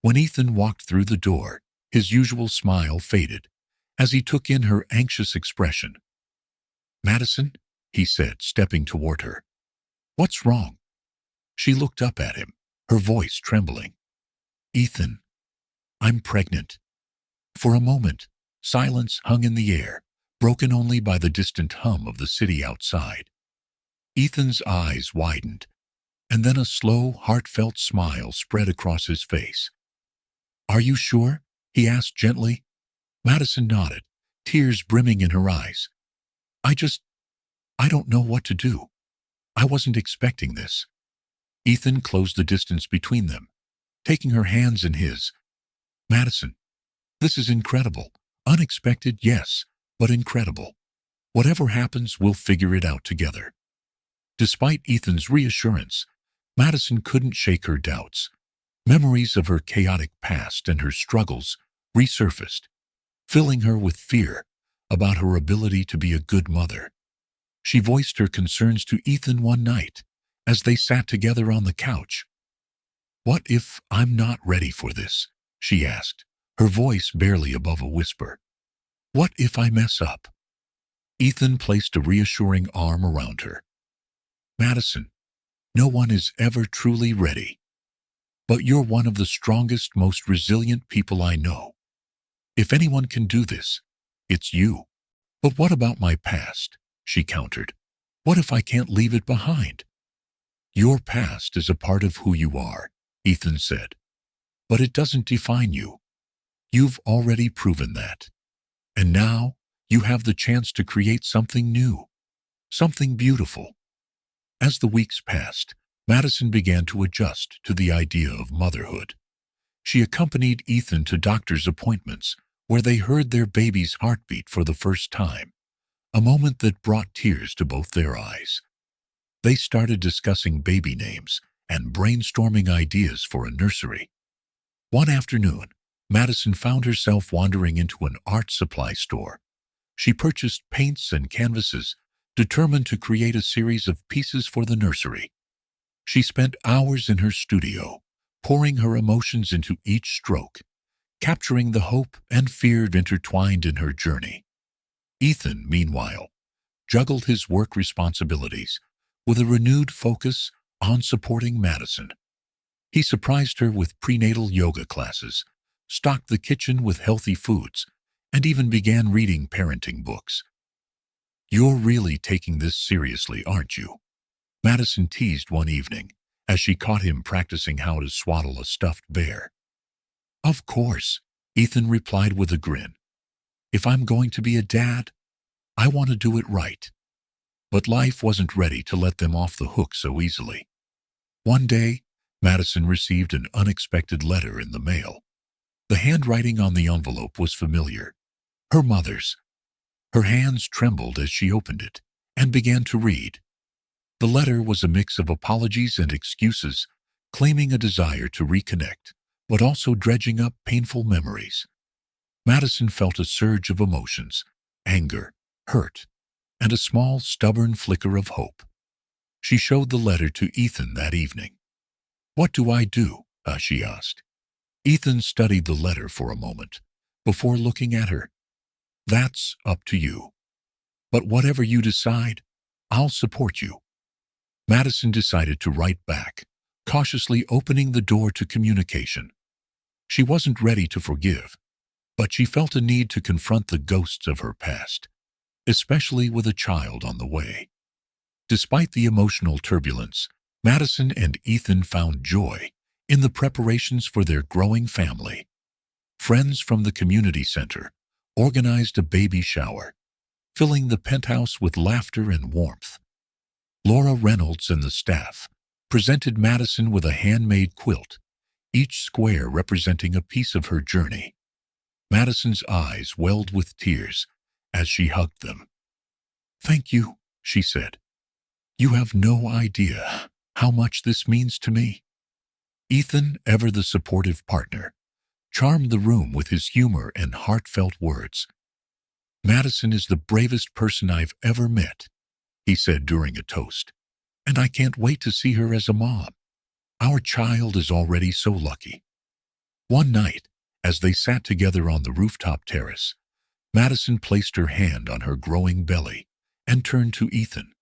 When Ethan walked through the door, his usual smile faded as he took in her anxious expression. "Madison," he said, stepping toward her. "What's wrong?" She looked up at him, her voice trembling. "Ethan, I'm pregnant." For a moment, silence hung in the air, broken only by the distant hum of the city outside. Ethan's eyes widened, and then a slow, heartfelt smile spread across his face. "Are you sure?" he asked gently. Madison nodded, tears brimming in her eyes. I don't know what to do. I wasn't expecting this." Ethan closed the distance between them, taking her hands in his. Madison, this is incredible. Unexpected, yes, but incredible. Whatever happens, we'll figure it out together. Despite Ethan's reassurance, Madison couldn't shake her doubts. Memories of her chaotic past and her struggles resurfaced, filling her with fear about her ability to be a good mother. She voiced her concerns to Ethan one night as they sat together on the couch. "What if I'm not ready for this?" she asked, her voice barely above a whisper. "What if I mess up?" Ethan placed a reassuring arm around her. "Madison, no one is ever truly ready. But you're one of the strongest, most resilient people I know. If anyone can do this, it's you." "But what about my past?" she countered. "What if I can't leave it behind?" "Your past is a part of who you are," Ethan said. "But it doesn't define you. You've already proven that. And now you have the chance to create something new, something beautiful." As the weeks passed, Madison began to adjust to the idea of motherhood. She accompanied Ethan to doctor's appointments where they heard their baby's heartbeat for the first time, a moment that brought tears to both their eyes. They started discussing baby names and brainstorming ideas for a nursery. One afternoon, Madison found herself wandering into an art supply store. She purchased paints and canvases, determined to create a series of pieces for the nursery. She spent hours in her studio, pouring her emotions into each stroke, capturing the hope and fear intertwined in her journey. Ethan, meanwhile, juggled his work responsibilities with a renewed focus on supporting Madison. He surprised her with prenatal yoga classes, stocked the kitchen with healthy foods, and even began reading parenting books. "You're really taking this seriously, aren't you?" Madison teased one evening as she caught him practicing how to swaddle a stuffed bear. "Of course," Ethan replied with a grin. "If I'm going to be a dad, I want to do it right." But life wasn't ready to let them off the hook so easily. One day, Madison received an unexpected letter in the mail. The handwriting on the envelope was familiar, her mother's. Her hands trembled as she opened it and began to read. The letter was a mix of apologies and excuses, claiming a desire to reconnect, but also dredging up painful memories. Madison felt a surge of emotions, anger, hurt, and a small, stubborn flicker of hope. She showed the letter to Ethan that evening. "What do I do?" she asked. Ethan studied the letter for a moment before looking at her. "That's up to you. But whatever you decide, I'll support you." Madison decided to write back, cautiously opening the door to communication. She wasn't ready to forgive, but she felt a need to confront the ghosts of her past, especially with a child on the way. Despite the emotional turbulence, Madison and Ethan found joy in the preparations for their growing family. Friends from the community center organized a baby shower, filling the penthouse with laughter and warmth. Laura Reynolds and the staff presented Madison with a handmade quilt, each square representing a piece of her journey. Madison's eyes welled with tears as she hugged them. "Thank you," she said. "You have no idea how much this means to me." Ethan, ever the supportive partner, charmed the room with his humor and heartfelt words. "Madison is the bravest person I've ever met," he said during a toast, "and I can't wait to see her as a mom. Our child is already so lucky." One night, as they sat together on the rooftop terrace, Madison placed her hand on her growing belly and turned to Ethan.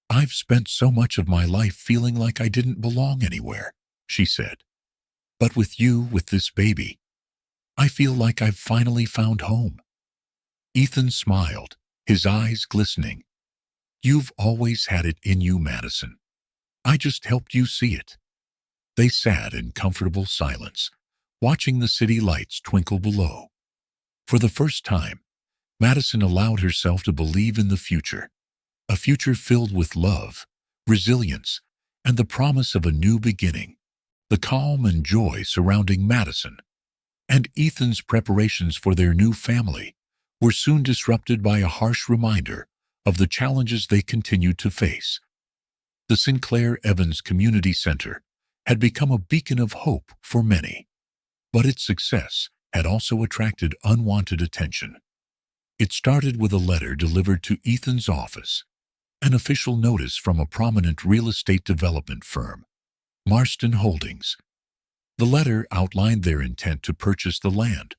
"I've spent so much of my life feeling like I didn't belong anywhere," she said. "But with you, with this baby, I feel like I've finally found home." Ethan smiled, his eyes glistening. "You've always had it in you, Madison. I just helped you see it." They sat in comfortable silence, watching the city lights twinkle below. For the first time, Madison allowed herself to believe in the future, a future filled with love, resilience, and the promise of a new beginning, the calm and joy surrounding Madison and Ethan's preparations for their new family were soon disrupted by a harsh reminder of the challenges they continued to face. The Sinclair Evans Community Center had become a beacon of hope for many, but its success had also attracted unwanted attention. It started with a letter delivered to Ethan's office, an official notice from a prominent real estate development firm, Marston Holdings. The letter outlined their intent to purchase the land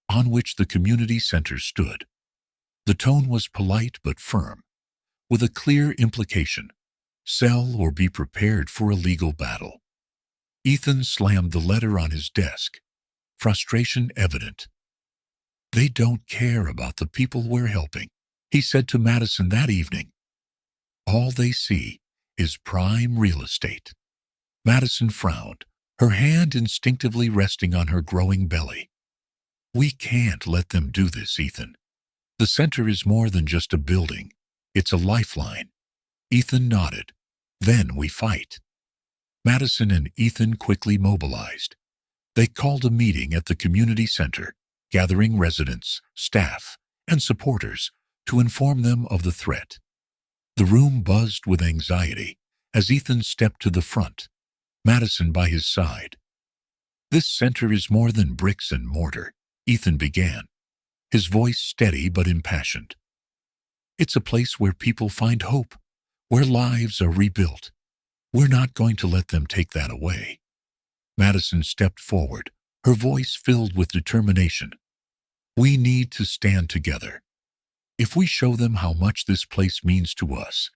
on which the community center stood. The tone was polite but firm, with a clear implication: sell or be prepared for a legal battle. Ethan slammed the letter on his desk, frustration evident. "They don't care about the people we're helping," he said to Madison that evening. "All they see is prime real estate." Madison frowned, her hand instinctively resting on her growing belly. "We can't let them do this, Ethan. The center is more than just a building. It's a lifeline." Ethan nodded. "Then we fight." Madison and Ethan quickly mobilized. They called a meeting at the community center, gathering residents, staff, and supporters to inform them of the threat. The room buzzed with anxiety as Ethan stepped to the front, Madison by his side. "This center is more than bricks and mortar," Ethan began, his voice steady but impassioned. "It's a place where people find hope, where lives are rebuilt. We're not going to let them take that away." Madison stepped forward, her voice filled with determination. "We need to stand together. If we show them how much this place means to us,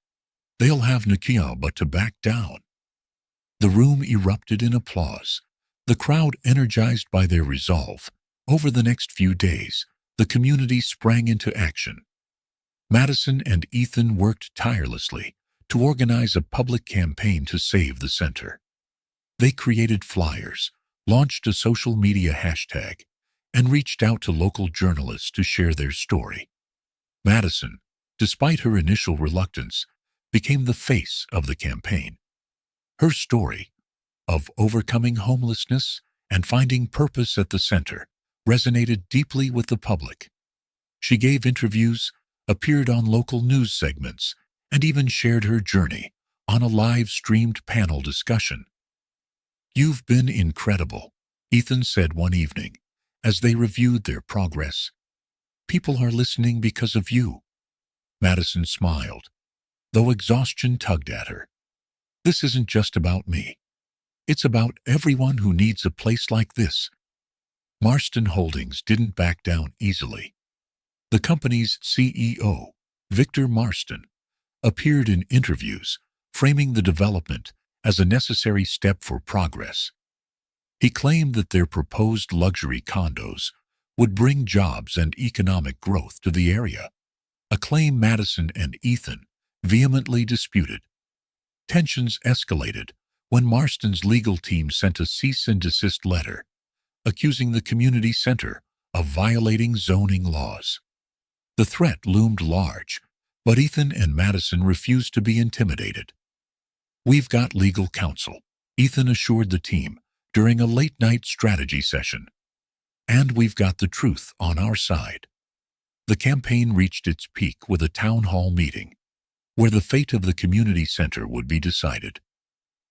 they'll have no but to back down." The room erupted in applause, the crowd energized by their resolve. Over the next few days, the community sprang into action. Madison and Ethan worked tirelessly to organize a public campaign to save the center. They created flyers, launched a social media hashtag, and reached out to local journalists to share their story. Madison, despite her initial reluctance, became the face of the campaign. Her story of overcoming homelessness and finding purpose at the center resonated deeply with the public. She gave interviews, appeared on local news segments, and even shared her journey on a live-streamed panel discussion. "You've been incredible," Ethan said one evening as they reviewed their progress. "People are listening because of you." Madison smiled, though exhaustion tugged at her. "This isn't just about me. It's about everyone who needs a place like this." Marston Holdings didn't back down easily. The company's CEO, Victor Marston, appeared in interviews, framing the development as a necessary step for progress. He claimed that their proposed luxury condos would bring jobs and economic growth to the area, a claim Madison and Ethan vehemently disputed. Tensions escalated when Marston's legal team sent a cease and desist letter, accusing the community center of violating zoning laws. The threat loomed large, but Ethan and Madison refused to be intimidated. "We've got legal counsel," Ethan assured the team during a late-night strategy session. "And we've got the truth on our side." The campaign reached its peak with a town hall meeting, where the fate of the community center would be decided.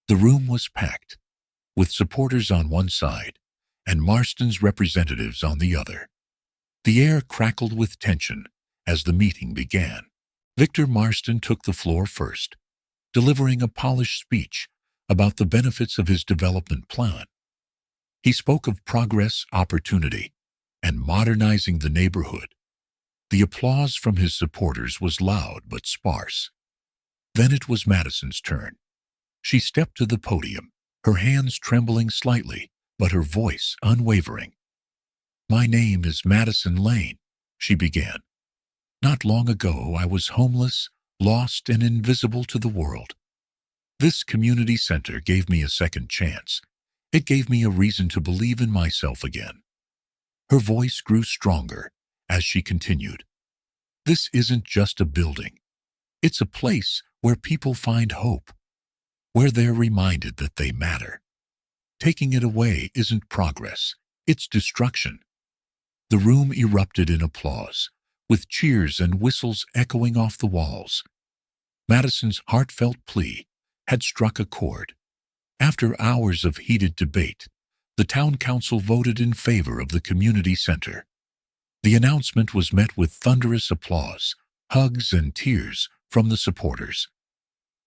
The room was packed, with supporters on one side and Marston's representatives on the other. The air crackled with tension as the meeting began. Victor Marston took the floor first, delivering a polished speech about the benefits of his development plan. He spoke of progress, opportunity, and modernizing the neighborhood. The applause from his supporters was loud but sparse. Then it was Madison's turn. She stepped to the podium, her hands trembling slightly, but her voice unwavering. "My name is Madison Lane," she began. "Not long ago I was homeless, lost, and invisible to the world. This community center gave me a second chance. It gave me a reason to believe in myself again." Her voice grew stronger as she continued. "This isn't just a building. It's a place where people find hope, where they're reminded that they matter. Taking it away isn't progress, it's destruction. The room erupted in applause, with cheers and whistles echoing off the walls. Madison's heartfelt plea had struck a chord. After hours of heated debate, the town council voted in favor of the community center. The announcement was met with thunderous applause, hugs, and tears from the supporters.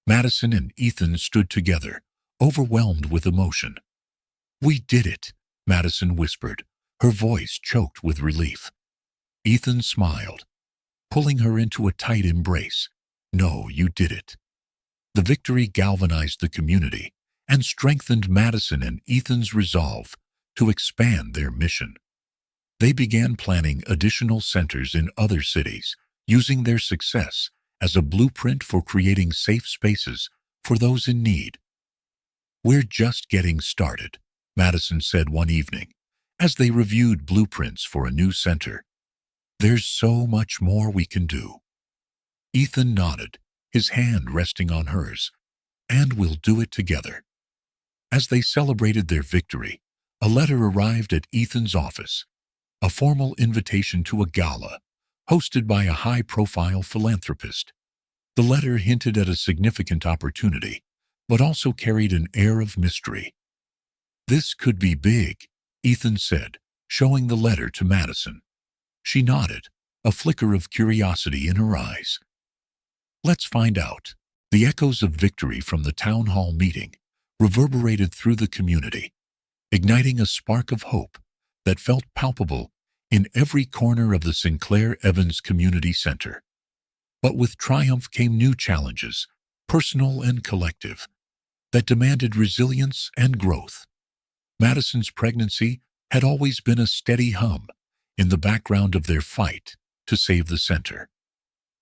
Madison and Ethan stood together, overwhelmed with emotion. "We did it," Madison whispered, her voice choked with relief. Ethan smiled, pulling her into a tight embrace. "No, you did it." The victory galvanized the community and strengthened Madison and Ethan's resolve to expand their mission. They began planning additional centers in other cities, using their success as a blueprint for creating safe spaces for those in need. "We're just getting started," Madison said one evening, as they reviewed blueprints for a new center. "There's so much more we can do." Ethan nodded, his hand resting on hers. "And we'll do it together." As they celebrated their victory, a letter arrived at Ethan's office, a formal invitation to a gala hosted by a high-profile philanthropist. The letter hinted at a significant opportunity, but also carried an air of mystery. "This could be big," Ethan said, showing the letter to Madison. She nodded, a flicker of curiosity in her eyes. "Let's find out." The echoes of victory from the town hall meeting reverberated through the community, igniting a spark of hope that felt palpable in every corner of the Sinclair Evans Community Center. But with triumph came new challenges, personal and collective, that demanded resilience and growth. Madison's pregnancy had always been a steady hum in the background of their fight to save the center.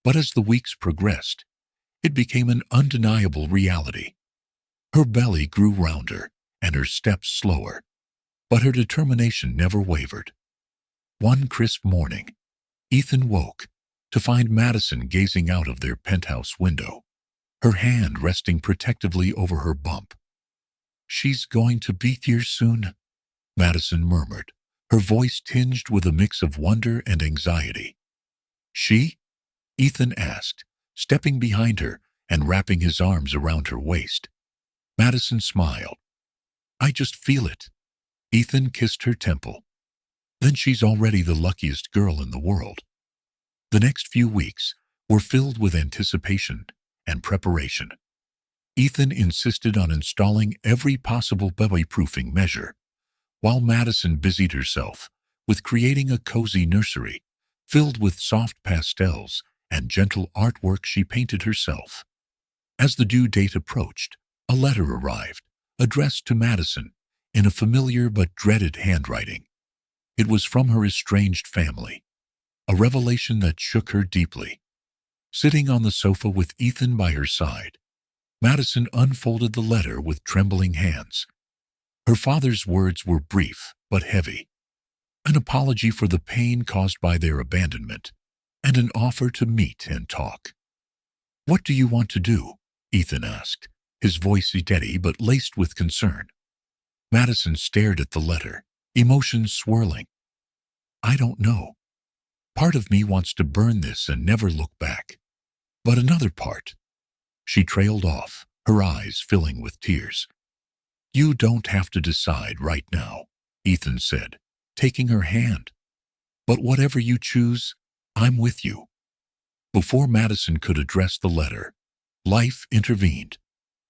But as the weeks progressed, it became an undeniable reality. Her belly grew rounder and her steps slower, but her determination never wavered. One crisp morning, Ethan woke to find Madison gazing out of their penthouse window, her hand resting protectively over her bump. "She's going to be here soon," Madison murmured, her voice tinged with a mix of wonder and anxiety. "She?" Ethan asked, stepping behind her and wrapping his arms around her waist. Madison smiled. "I just feel it." Ethan kissed her temple. "Then she's already the luckiest girl in the world." The next few weeks were filled with anticipation and preparation. Ethan insisted on installing every possible baby-proofing measure, while Madison busied herself with creating a cozy nursery filled with soft pastels and gentle artwork she painted herself. As the due date approached, a letter arrived, addressed to Madison in a familiar but dreaded handwriting. It was from her estranged family, a revelation that shook her deeply. Sitting on the sofa with Ethan by her side, Madison unfolded the letter with trembling hands. Her father's words were brief but heavy, an apology for the pain caused by their abandonment, and an offer to meet and talk. "What do you want to do?" Ethan asked, his voice steady but laced with concern. Madison stared at the letter, emotions swirling. "I don't know. Part of me wants to burn this and never look back. But another part—" She trailed off, her eyes filling with tears. "You don't have to decide right now," Ethan said, taking her hand. "But whatever you choose, I'm with you." Before Madison could address the letter, life intervened.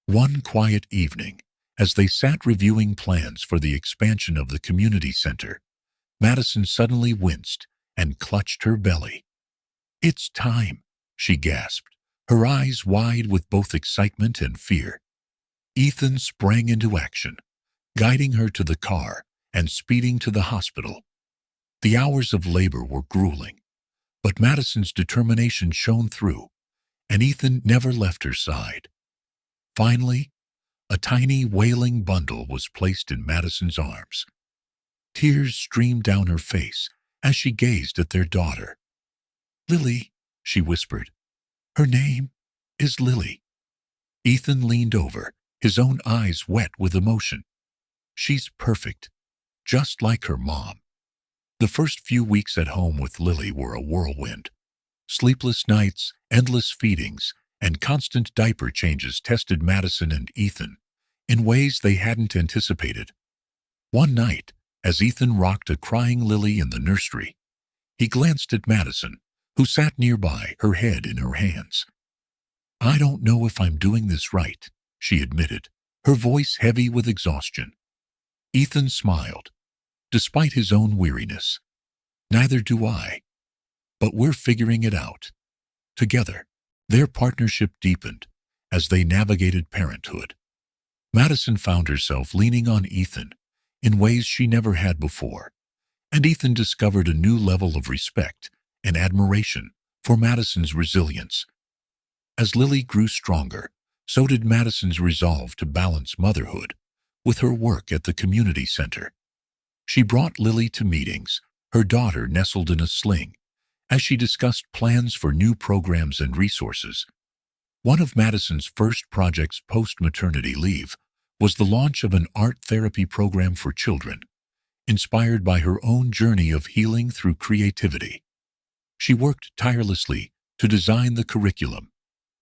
One quiet evening, as they sat reviewing plans for the expansion of the community center, Madison suddenly winced and clutched her belly. "It's time," she gasped, her eyes wide with both excitement and fear. Ethan sprang into action, guiding her to the car and speeding to the hospital. The hours of labor were grueling, but Madison's determination shone through, and Ethan never left her side. Finally, a tiny wailing bundle was placed in Madison's arms. Tears streamed down her face as she gazed at their daughter. "Lily," she whispered. "Her name is Lily." Ethan leaned over, his own eyes wet with emotion. She's perfect, just like her mom. The first few weeks at home with Lily were a whirlwind. Sleepless nights, endless feedings, and constant diaper changes tested Madison and Ethan in ways they hadn't anticipated. One night, as Ethan rocked a crying Lily in the nursery, he glanced at Madison, who sat nearby, her head in her hands. "I don't know if I'm doing this right," she admitted, her voice heavy with exhaustion. Ethan smiled, despite his own weariness. "Neither do I. But we're figuring it out. Together." Their partnership deepened as they navigated parenthood. Madison found herself leaning on Ethan in ways she never had before, and Ethan discovered a new level of respect and admiration for Madison's resilience. As Lily grew stronger, so did Madison's resolve to balance motherhood with her work at the community center. She brought Lily to meetings, her daughter nestled in a sling, as she discussed plans for new programs and resources. One of Madison's first projects post-maternity leave was the launch of an art therapy program for children, inspired by her own journey of healing through creativity. She worked tirelessly to design the curriculum,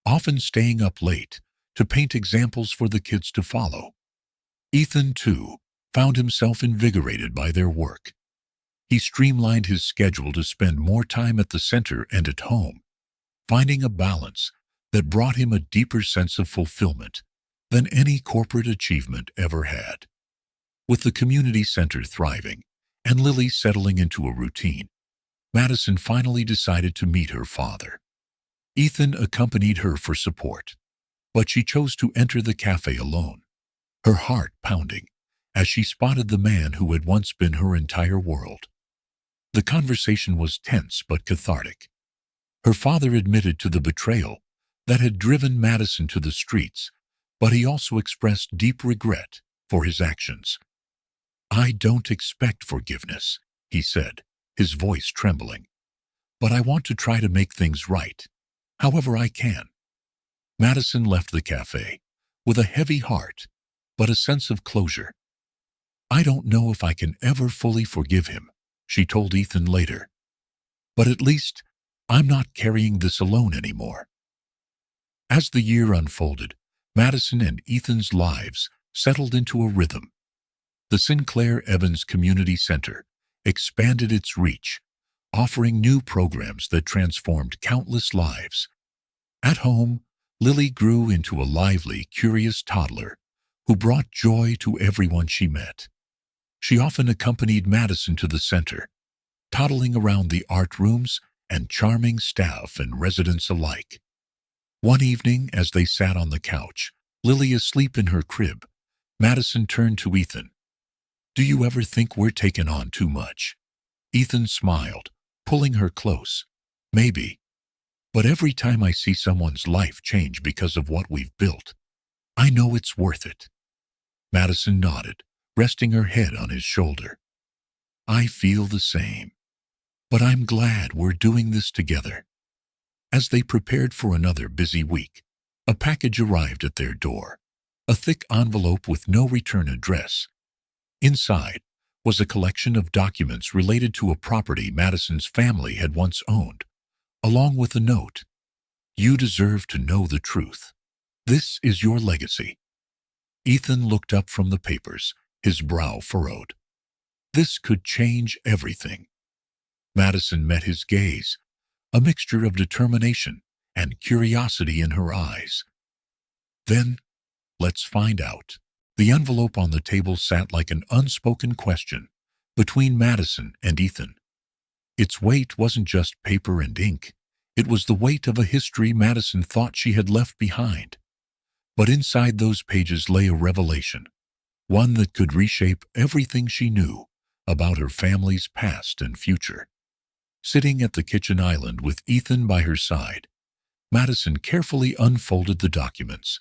often staying up late to paint examples for the kids to follow. Ethan, too, found himself invigorated by their work. He streamlined his schedule to spend more time at the center and at home, finding a balance that brought him a deeper sense of fulfillment than any corporate achievement ever had. With the community center thriving and Lily settling into a routine, Madison finally decided to meet her father. Ethan accompanied her for support, but she chose to enter the cafe alone, her heart pounding as she spotted the man who had once been her entire world. The conversation was tense but cathartic. Her father admitted to the betrayal that had driven Madison to the streets, but he also expressed deep regret for his actions. "I don't expect forgiveness," he said, his voice trembling, "but I want to try to make things right, however I can." Madison left the cafe with a heavy heart, but a sense of closure. "I don't know if I can ever fully forgive him," she told Ethan later, "but at least I'm not carrying this alone anymore." As the year unfolded, Madison and Ethan's lives settled into a rhythm. The Sinclair Evans Community Center expanded its reach, offering new programs that transformed countless lives. At home, Lily grew into a lively, curious toddler who brought joy to everyone she met. She often accompanied Madison to the center, toddling around the art rooms and charming staff and residents alike. One evening, as they sat on the couch, Lily asleep in her crib, Madison turned to Ethan. "Do you ever think we're taking on too much?" Ethan smiled, pulling her close. "Maybe. But every time I see someone's life change because of what we've built, I know it's worth it." Madison nodded, resting her head on his shoulder. "I feel the same. But I'm glad we're doing this together." As they prepared for another busy week, a package arrived at their door, a thick envelope with no return address. Inside was a collection of documents related to a property Madison's family had once owned, along with a note. "You deserve to know the truth. This is your legacy." Ethan looked up from the papers, his brow furrowed. This could change everything. Madison met his gaze, a mixture of determination and curiosity in her eyes. "Then, let's find out." The envelope on the table sat like an unspoken question between Madison and Ethan. Its weight wasn't just paper and ink. It was the weight of a history Madison thought she had left behind. But inside those pages lay a revelation, one that could reshape everything she knew about her family's past and future. Sitting at the kitchen island with Ethan by her side, Madison carefully unfolded the documents.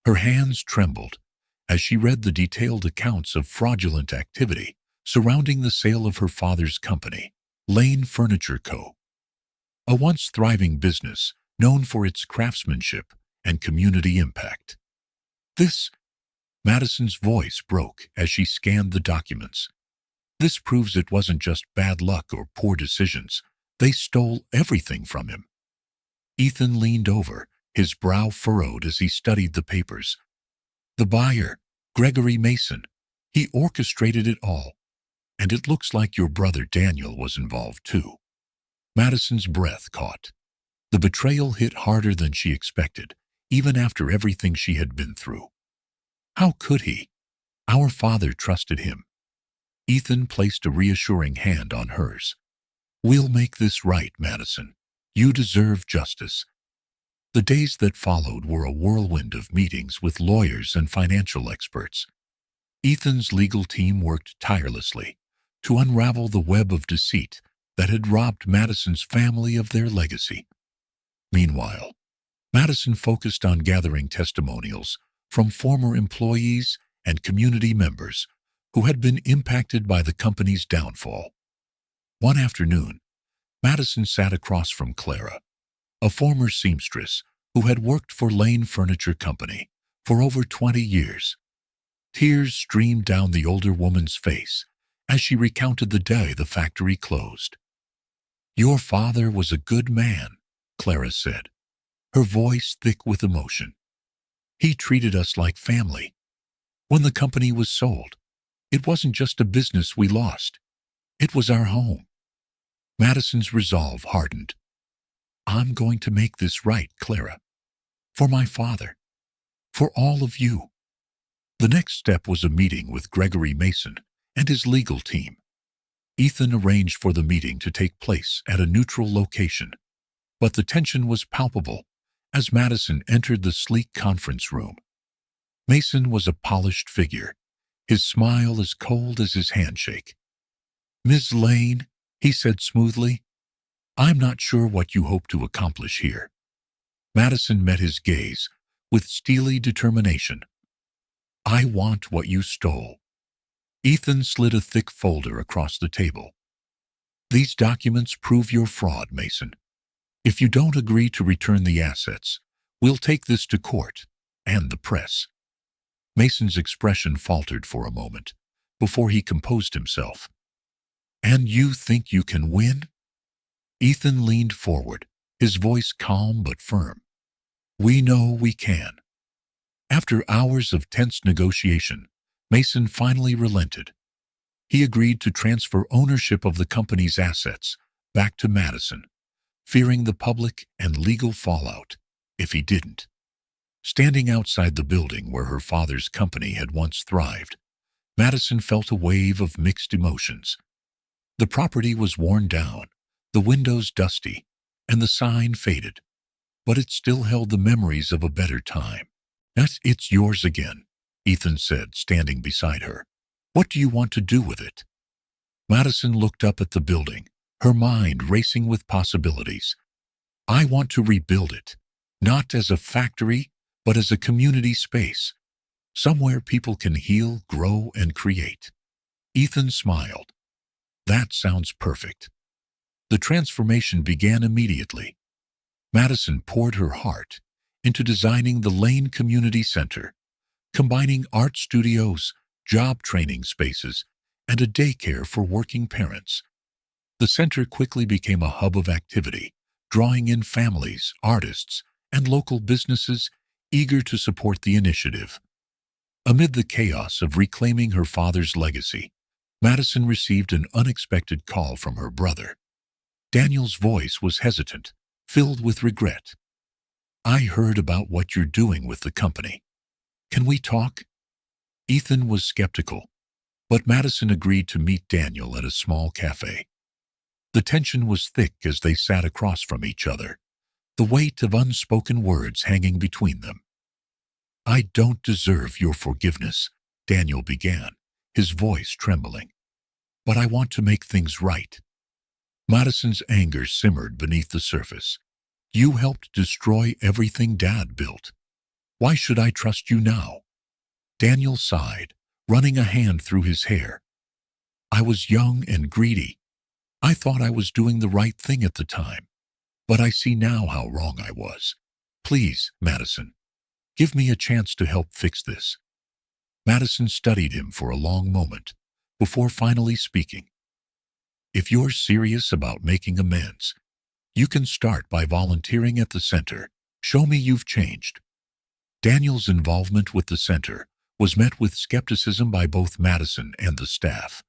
Her hands trembled as she read the detailed accounts of fraudulent activity surrounding the sale of her father's company, Lane Furniture Co., a once thriving business known for its craftsmanship and community impact. This, Madison's voice broke as she scanned the documents. This proves it wasn't just bad luck or poor decisions. They stole everything from him. Ethan leaned over, his brow furrowed as he studied the papers. The buyer, Gregory Mason, he orchestrated it all. And it looks like your brother Daniel was involved too. Madison's breath caught. The betrayal hit harder than she expected, even after everything she had been through. How could he? Our father trusted him. Ethan placed a reassuring hand on hers. We'll make this right, Madison. You deserve justice. The days that followed were a whirlwind of meetings with lawyers and financial experts. Ethan's legal team worked tirelessly to unravel the web of deceit that had robbed Madison's family of their legacy. Meanwhile, Madison focused on gathering testimonials from former employees and community members who had been impacted by the company's downfall. One afternoon, Madison sat across from Clara, a former seamstress who had worked for Lane Furniture Company for over 20 years. Tears streamed down the older woman's face as she recounted the day the factory closed. Your father was a good man, Clara said, her voice thick with emotion. He treated us like family. When the company was sold, it wasn't just a business we lost. It was our home. Madison's resolve hardened. I'm going to make this right, Clara. For my father. For all of you. The next step was a meeting with Gregory Mason and his legal team. Ethan arranged for the meeting to take place at a neutral location, but the tension was palpable as Madison entered the sleek conference room. Mason was a polished figure, his smile as cold as his handshake. Ms. Lane, he said smoothly, I'm not sure what you hope to accomplish here. Madison met his gaze with steely determination. I want what you stole. Ethan slid a thick folder across the table. These documents prove your fraud, Mason. If you don't agree to return the assets, we'll take this to court and the press. Mason's expression faltered for a moment before he composed himself. And you think you can win? Ethan leaned forward, his voice calm but firm. We know we can. After hours of tense negotiation, Mason finally relented. He agreed to transfer ownership of the company's assets back to Madison, fearing the public and legal fallout if he didn't. Standing outside the building where her father's company had once thrived, Madison felt a wave of mixed emotions. The property was worn down, the windows dusty, and the sign faded, but it still held the memories of a better time. It's yours again, Ethan said, standing beside her. What do you want to do with it? Madison looked up at the building, her mind racing with possibilities. I want to rebuild it, not as a factory, but as a community space, somewhere people can heal, grow, and create. Ethan smiled. That sounds perfect. The transformation began immediately. Madison poured her heart into designing the Lane Community Center, combining art studios, job training spaces, and a daycare for working parents. The center quickly became a hub of activity, drawing in families, artists, and local businesses eager to support the initiative. Amid the chaos of reclaiming her father's legacy, Madison received an unexpected call from her brother. Daniel's voice was hesitant, filled with regret. I heard about what you're doing with the company. Can we talk? Ethan was skeptical, but Madison agreed to meet Daniel at a small cafe. The tension was thick as they sat across from each other, the weight of unspoken words hanging between them. I don't deserve your forgiveness, Daniel began, his voice trembling. But I want to make things right. Madison's anger simmered beneath the surface. You helped destroy everything Dad built. Why should I trust you now? Daniel sighed, running a hand through his hair. I was young and greedy. I thought I was doing the right thing at the time, but I see now how wrong I was. Please, Madison. Give me a chance to help fix this. Madison studied him for a long moment before finally speaking. If you're serious about making amends, you can start by volunteering at the center. Show me you've changed. Daniel's involvement with the center was met with skepticism by both Madison and the staff,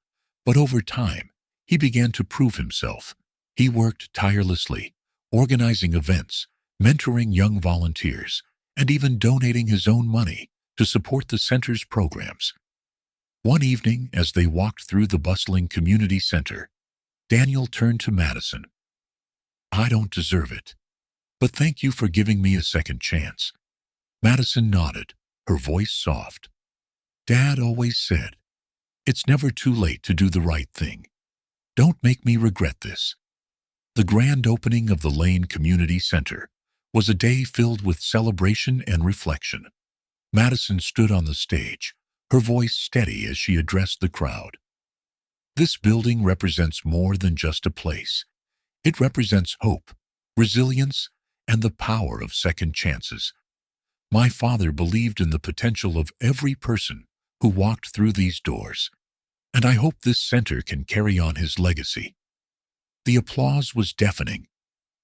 but over time, he began to prove himself. He worked tirelessly, organizing events, mentoring young volunteers, and even donating his own money to support the center's programs. One evening, as they walked through the bustling community center, Daniel turned to Madison. "I don't deserve it, but thank you for giving me a second chance." Madison nodded, her voice soft. "Dad always said, it's never too late to do the right thing. Don't make me regret this." The grand opening of the Lane Community Center was a day filled with celebration and reflection. Madison stood on the stage, her voice steady as she addressed the crowd. "This building represents more than just a place. It represents hope, resilience, and the power of second chances. My father believed in the potential of every person who walked through these doors, and I hope this center can carry on his legacy." The applause was deafening,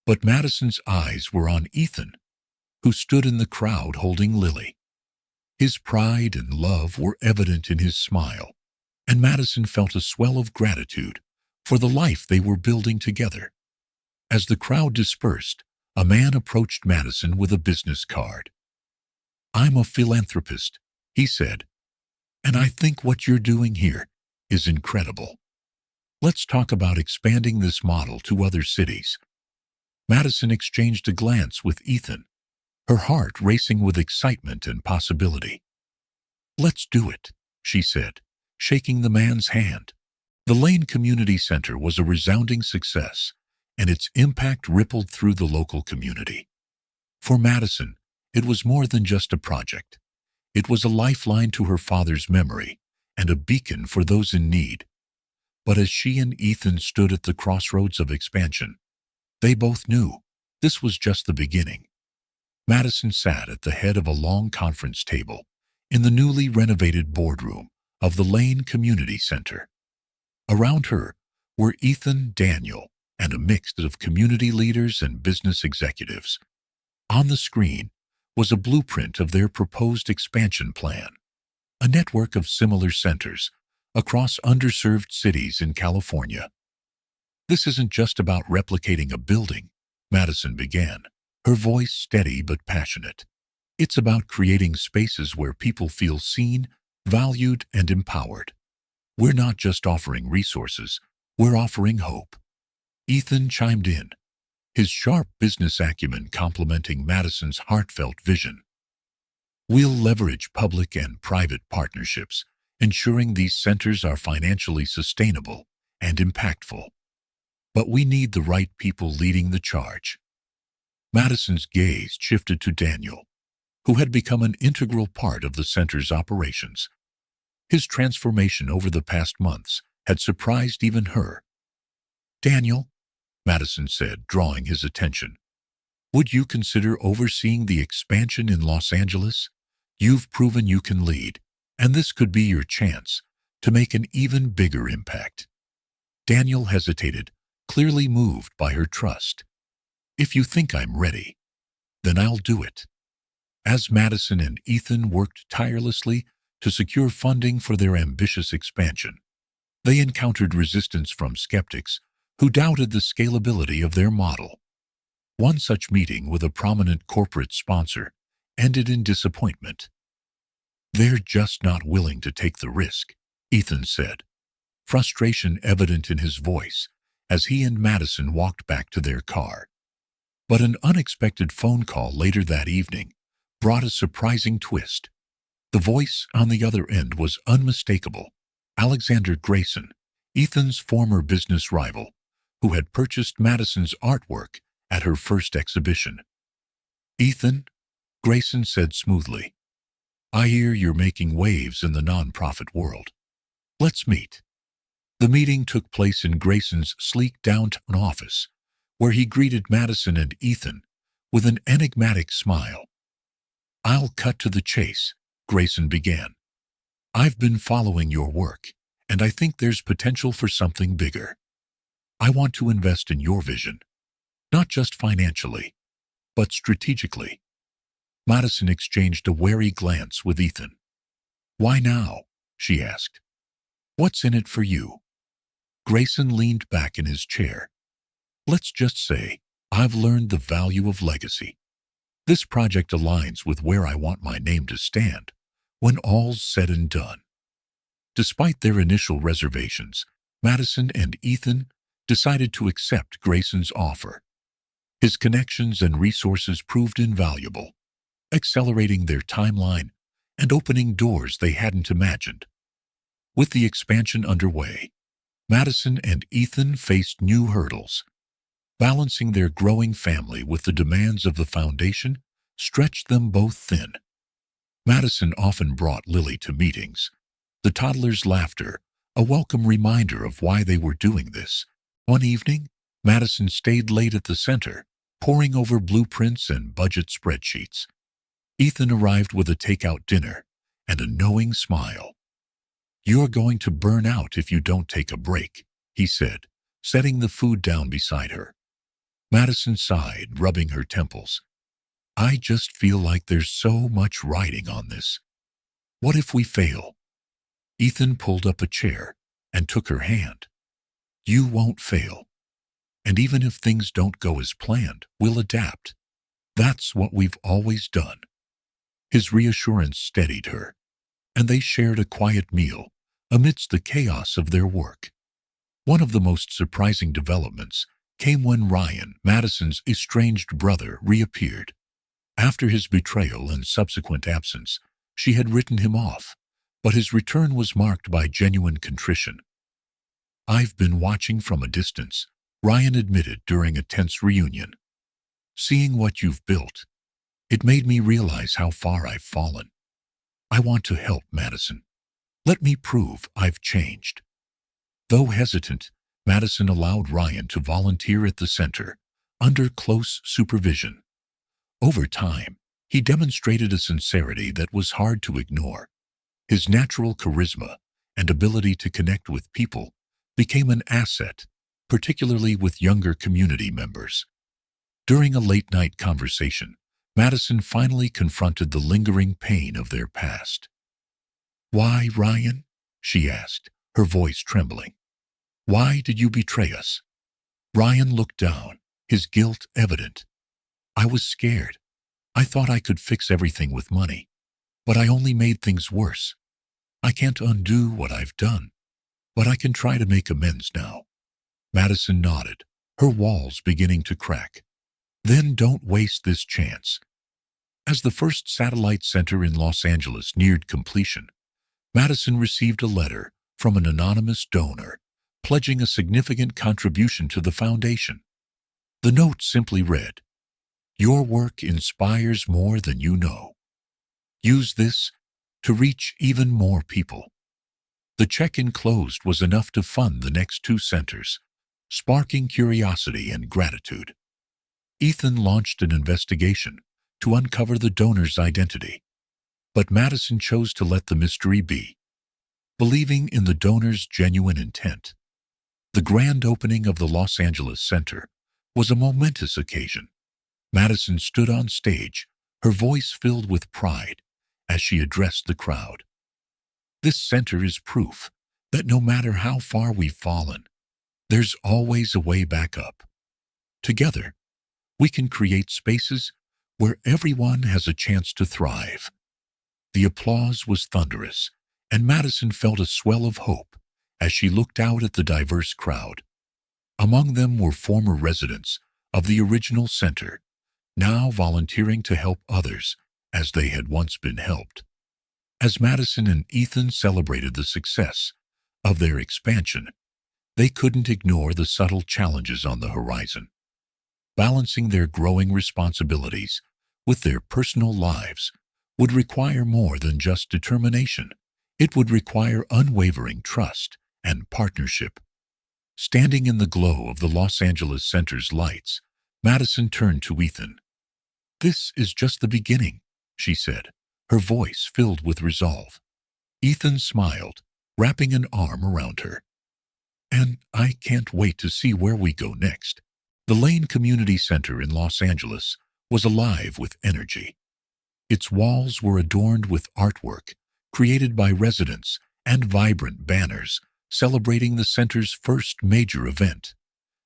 but Madison's eyes were on Ethan, who stood in the crowd holding Lily. His pride and love were evident in his smile, and Madison felt a swell of gratitude for the life they were building together. As the crowd dispersed, a man approached Madison with a business card. "I'm a philanthropist," he said, "and I think what you're doing here is incredible. Let's talk about expanding this model to other cities." Madison exchanged a glance with Ethan, her heart racing with excitement and possibility. "Let's do it," she said, shaking the man's hand. The Lane Community Center was a resounding success, and its impact rippled through the local community. For Madison, it was more than just a project. It was a lifeline to her father's memory and a beacon for those in need. But as she and Ethan stood at the crossroads of expansion, they both knew this was just the beginning. Madison sat at the head of a long conference table in the newly renovated boardroom of the Lane Community Center. Around her were Ethan, Daniel, and a mix of community leaders and business executives. On the screen was a blueprint of their proposed expansion plan, a network of similar centers across underserved cities in California. "This isn't just about replicating a building," Madison began, her voice steady but passionate. "It's about creating spaces where people feel seen, valued, and empowered. We're not just offering resources, we're offering hope." Ethan chimed in, his sharp business acumen complementing Madison's heartfelt vision. "We'll leverage public and private partnerships, ensuring these centers are financially sustainable and impactful. But we need the right people leading the charge." Madison's gaze shifted to Daniel, who had become an integral part of the center's operations. His transformation over the past months had surprised even her. "Daniel," Madison said, drawing his attention, "would you consider overseeing the expansion in Los Angeles? You've proven you can lead, and this could be your chance to make an even bigger impact." Daniel hesitated, clearly moved by her trust. "If you think I'm ready, then I'll do it." As Madison and Ethan worked tirelessly to secure funding for their ambitious expansion, they encountered resistance from skeptics who doubted the scalability of their model. One such meeting with a prominent corporate sponsor ended in disappointment. "They're just not willing to take the risk," Ethan said, frustration evident in his voice as he and Madison walked back to their car. But an unexpected phone call later that evening brought a surprising twist. The voice on the other end was unmistakable. Alexander Grayson, Ethan's former business rival, who had purchased Madison's artwork at her first exhibition. "Ethan," Grayson said smoothly, "I hear you're making waves in the nonprofit world. Let's meet." The meeting took place in Grayson's sleek downtown office, where he greeted Madison and Ethan with an enigmatic smile. I'll cut to the chase, Grayson began. I've been following your work, and I think there's potential for something bigger. I want to invest in your vision, not just financially, but strategically. Madison exchanged a wary glance with Ethan. Why now? She asked. What's in it for you? Grayson leaned back in his chair. Let's just say, I've learned the value of legacy. This project aligns with where I want my name to stand when all's said and done. Despite their initial reservations, Madison and Ethan decided to accept Grayson's offer. His connections and resources proved invaluable, accelerating their timeline and opening doors they hadn't imagined. With the expansion underway, Madison and Ethan faced new hurdles. Balancing their growing family with the demands of the foundation stretched them both thin. Madison often brought Lily to meetings, the toddler's laughter a welcome reminder of why they were doing this. One evening, Madison stayed late at the center, poring over blueprints and budget spreadsheets. Ethan arrived with a takeout dinner and a knowing smile. You're going to burn out if you don't take a break, he said, setting the food down beside her. Madison sighed, rubbing her temples. I just feel like there's so much riding on this. What if we fail? Ethan pulled up a chair and took her hand. You won't fail. And even if things don't go as planned, we'll adapt. That's what we've always done. His reassurance steadied her, and they shared a quiet meal amidst the chaos of their work. One of the most surprising developments came when Ryan, Madison's estranged brother, reappeared. After his betrayal and subsequent absence, she had written him off, but his return was marked by genuine contrition. I've been watching from a distance, Ryan admitted during a tense reunion. Seeing what you've built, it made me realize how far I've fallen. I want to help, Madison. Let me prove I've changed. Though hesitant, Madison allowed Ryan to volunteer at the center, under close supervision. Over time, he demonstrated a sincerity that was hard to ignore. His natural charisma and ability to connect with people became an asset, particularly with younger community members. During a late-night conversation, Madison finally confronted the lingering pain of their past. Why, Ryan? She asked, her voice trembling. Why did you betray us? Ryan looked down, his guilt evident. I was scared. I thought I could fix everything with money, but I only made things worse. I can't undo what I've done, but I can try to make amends now. Madison nodded, her walls beginning to crack. Then don't waste this chance. As the first satellite center in Los Angeles neared completion, Madison received a letter from an anonymous donor pledging a significant contribution to the foundation. The note simply read, Your work inspires more than you know. Use this to reach even more people. The check enclosed was enough to fund the next 2 centers, sparking curiosity and gratitude. Ethan launched an investigation to uncover the donor's identity, but Madison chose to let the mystery be, believing in the donor's genuine intent. The grand opening of the Los Angeles Center was a momentous occasion. Madison stood on stage, her voice filled with pride as she addressed the crowd. This center is proof that no matter how far we've fallen, there's always a way back up. Together, we can create spaces where everyone has a chance to thrive. The applause was thunderous, and Madison felt a swell of hope as she looked out at the diverse crowd. Among them were former residents of the original center, now volunteering to help others as they had once been helped. As Madison and Ethan celebrated the success of their expansion, they couldn't ignore the subtle challenges on the horizon. Balancing their growing responsibilities with their personal lives would require more than just determination. It would require unwavering trust and partnership. Standing in the glow of the Los Angeles Center's lights, Madison turned to Ethan. This is just the beginning. she said, her voice filled with resolve. Ethan smiled, wrapping an arm around her. And I can't wait to see where we go next. The Lane Community Center in Los Angeles was alive with energy. Its walls were adorned with artwork created by residents and vibrant banners celebrating the center's first major event,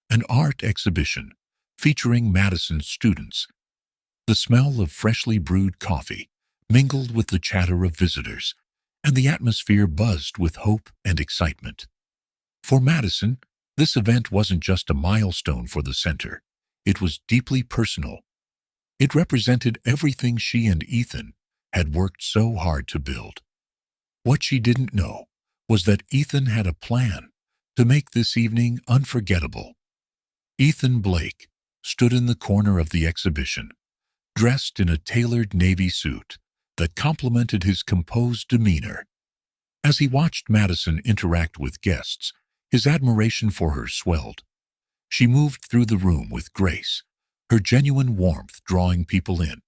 an art exhibition featuring Madison's students. The smell of freshly brewed coffee mingled with the chatter of visitors, and the atmosphere buzzed with hope and excitement. For Madison, this event wasn't just a milestone for the center. It was deeply personal. It represented everything she and Ethan had worked so hard to build. What she didn't know was that Ethan had a plan to make this evening unforgettable. Ethan Blake stood in the corner of the exhibition, dressed in a tailored navy suit that complemented his composed demeanor. As he watched Madison interact with guests, his admiration for her swelled. She moved through the room with grace, her genuine warmth drawing people in.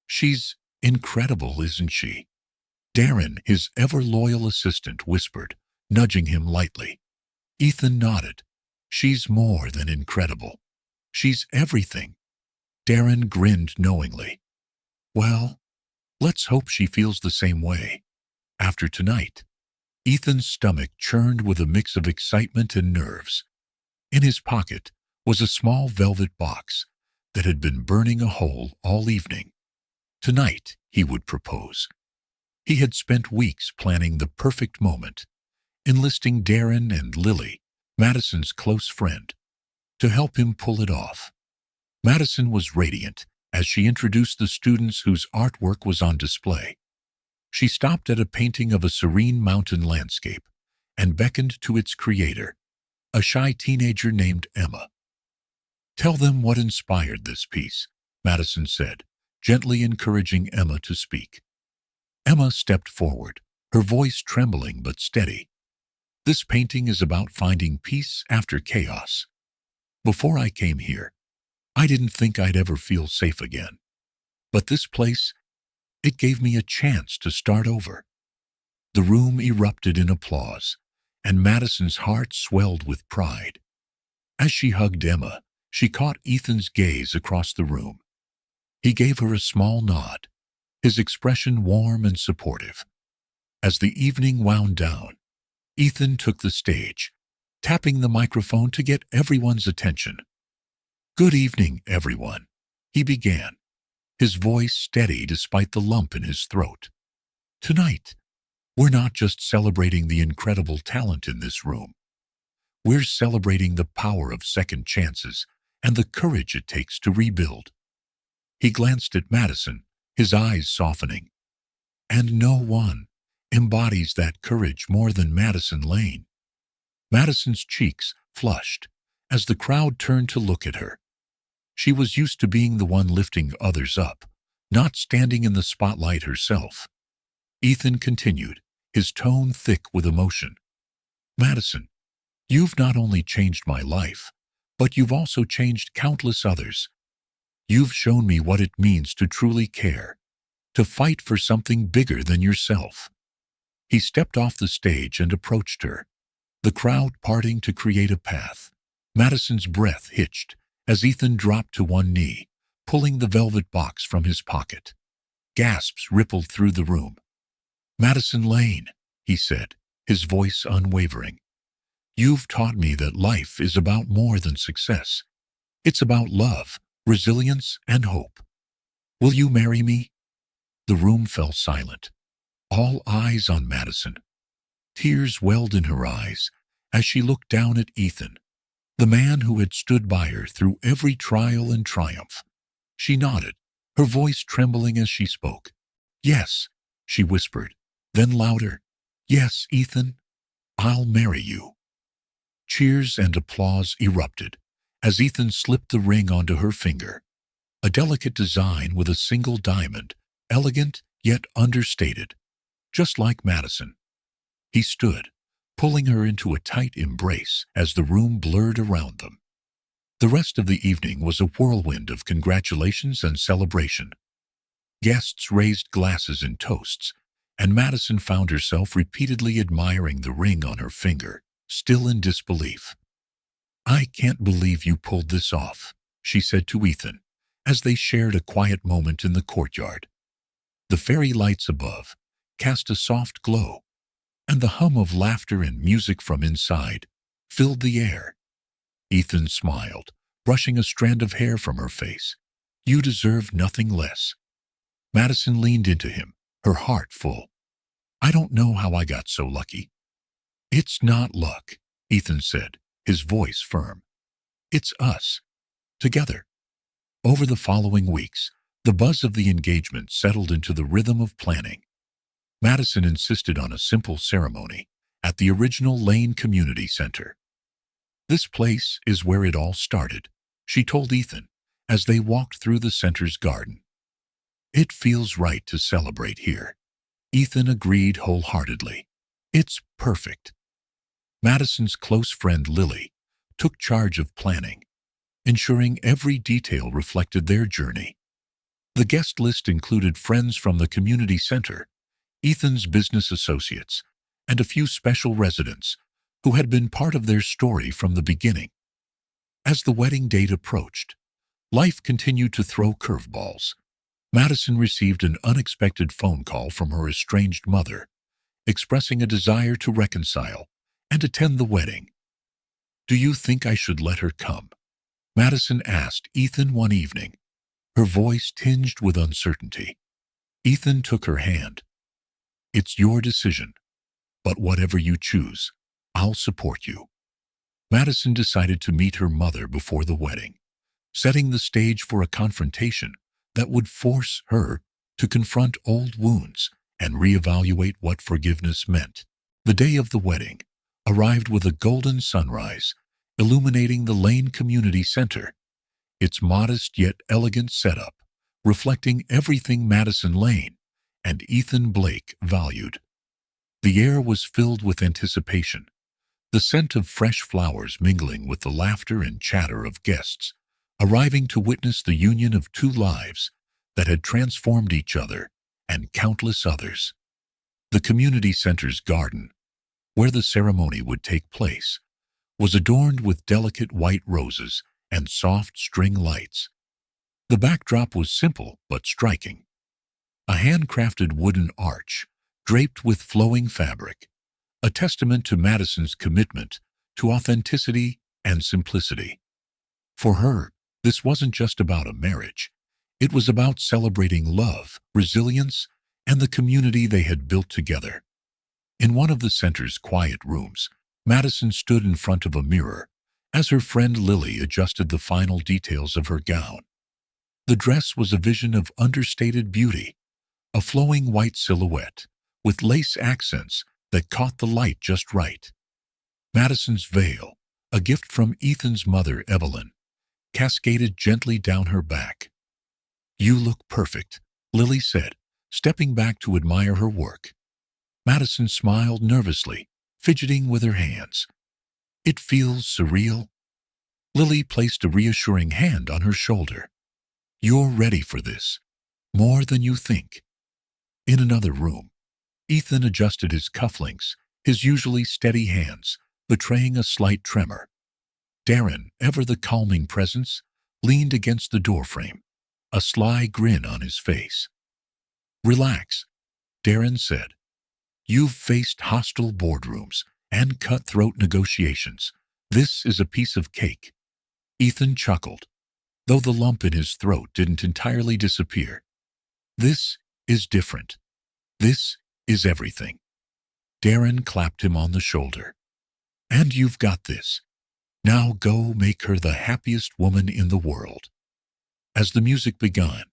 "She's incredible, isn't she?" Darren, his ever-loyal assistant, whispered, nudging him lightly. Ethan nodded. "She's more than incredible. She's everything." Darren grinned knowingly. "Well, let's hope she feels the same way after tonight." Ethan's stomach churned with a mix of excitement and nerves. In his pocket was a small velvet box that had been burning a hole all evening. Tonight, he would propose. He had spent weeks planning the perfect moment, enlisting Darren and Lily, Madison's close friend, to help him pull it off. Madison was radiant as she introduced the students whose artwork was on display. She stopped at a painting of a serene mountain landscape and beckoned to its creator, a shy teenager named Emma. "Tell them what inspired this piece," Madison said, gently encouraging Emma to speak. Emma stepped forward, her voice trembling but steady. "This painting is about finding peace after chaos. Before I came here, I didn't think I'd ever feel safe again. But this place, it gave me a chance to start over." The room erupted in applause, and Madison's heart swelled with pride. As she hugged Emma, she caught Ethan's gaze across the room. He gave her a small nod, his expression warm and supportive. As the evening wound down, Ethan took the stage, tapping the microphone to get everyone's attention. "Good evening, everyone," he began, his voice steady despite the lump in his throat. "Tonight, we're not just celebrating the incredible talent in this room. We're celebrating the power of second chances and the courage it takes to rebuild." He glanced at Madison, his eyes softening. And no one embodies that courage more than Madison Lane. Madison's cheeks flushed as the crowd turned to look at her. She was used to being the one lifting others up, not standing in the spotlight herself. Ethan continued, his tone thick with emotion. "Madison, you've not only changed my life, but you've also changed countless others. You've shown me what it means to truly care, to fight for something bigger than yourself." He stepped off the stage and approached her, the crowd parting to create a path. Madison's breath hitched as Ethan dropped to one knee, pulling the velvet box from his pocket. Gasps rippled through the room. "Madison Lane," he said, his voice unwavering. "You've taught me that life is about more than success. It's about love, resilience, and hope. Will you marry me?" The room fell silent, all eyes on Madison. Tears welled in her eyes as she looked down at Ethan, the man who had stood by her through every trial and triumph. She nodded, her voice trembling as she spoke. "Yes," she whispered, then louder, "Yes, Ethan, I'll marry you." Cheers and applause erupted as Ethan slipped the ring onto her finger, a delicate design with a single diamond, elegant yet understated, just like Madison. He stood, pulling her into a tight embrace as the room blurred around them. The rest of the evening was a whirlwind of congratulations and celebration. Guests raised glasses and toasts, and Madison found herself repeatedly admiring the ring on her finger, still in disbelief. "I can't believe you pulled this off," she said to Ethan, as they shared a quiet moment in the courtyard. The fairy lights above cast a soft glow, and the hum of laughter and music from inside filled the air. Ethan smiled, brushing a strand of hair from her face. "You deserve nothing less." Madison leaned into him, her heart full. "I don't know how I got so lucky." "It's not luck," Ethan said, his voice firm. "It's us, together." Over the following weeks, the buzz of the engagement settled into the rhythm of planning. Madison insisted on a simple ceremony at the original Lane Community Center. "This place is where it all started," she told Ethan as they walked through the center's garden. "It feels right to celebrate here." Ethan agreed wholeheartedly. "It's perfect." Madison's close friend Lily took charge of planning, ensuring every detail reflected their journey. The guest list included friends from the community center, Ethan's business associates, and a few special residents who had been part of their story from the beginning. As the wedding date approached, life continued to throw curveballs. Madison received an unexpected phone call from her estranged mother, expressing a desire to reconcile and attend the wedding. "Do you think I should let her come?" Madison asked Ethan one evening, her voice tinged with uncertainty. Ethan took her hand. "It's your decision, but whatever you choose, I'll support you." Madison decided to meet her mother before the wedding, setting the stage for a confrontation that would force her to confront old wounds and reevaluate what forgiveness meant. The day of the wedding arrived with a golden sunrise, illuminating the Lane Community Center, its modest yet elegant setup, reflecting everything Madison Lane and Ethan Blake valued. The air was filled with anticipation, the scent of fresh flowers mingling with the laughter and chatter of guests, arriving to witness the union of two lives that had transformed each other and countless others. The community center's garden, where the ceremony would take place, was adorned with delicate white roses and soft string lights. The backdrop was simple but striking. A handcrafted wooden arch, draped with flowing fabric, a testament to Madison's commitment to authenticity and simplicity. For her, this wasn't just about a marriage. It was about celebrating love, resilience, and the community they had built together. In one of the center's quiet rooms, Madison stood in front of a mirror as her friend Lily adjusted the final details of her gown. The dress was a vision of understated beauty, a flowing white silhouette with lace accents that caught the light just right. Madison's veil, a gift from Ethan's mother, Evelyn, cascaded gently down her back. "You look perfect," Lily said, stepping back to admire her work. Madison smiled nervously, fidgeting with her hands. "It feels surreal." Lily placed a reassuring hand on her shoulder. "You're ready for this, more than you think." In another room, Ethan adjusted his cufflinks, his usually steady hands betraying a slight tremor. Darren, ever the calming presence, leaned against the doorframe, a sly grin on his face. "Relax," Darren said. "You've faced hostile boardrooms and cutthroat negotiations. This is a piece of cake." Ethan chuckled, though the lump in his throat didn't entirely disappear. "This is different. This is everything." Darren clapped him on the shoulder. "And you've got this. Now go make her the happiest woman in the world." As the music began,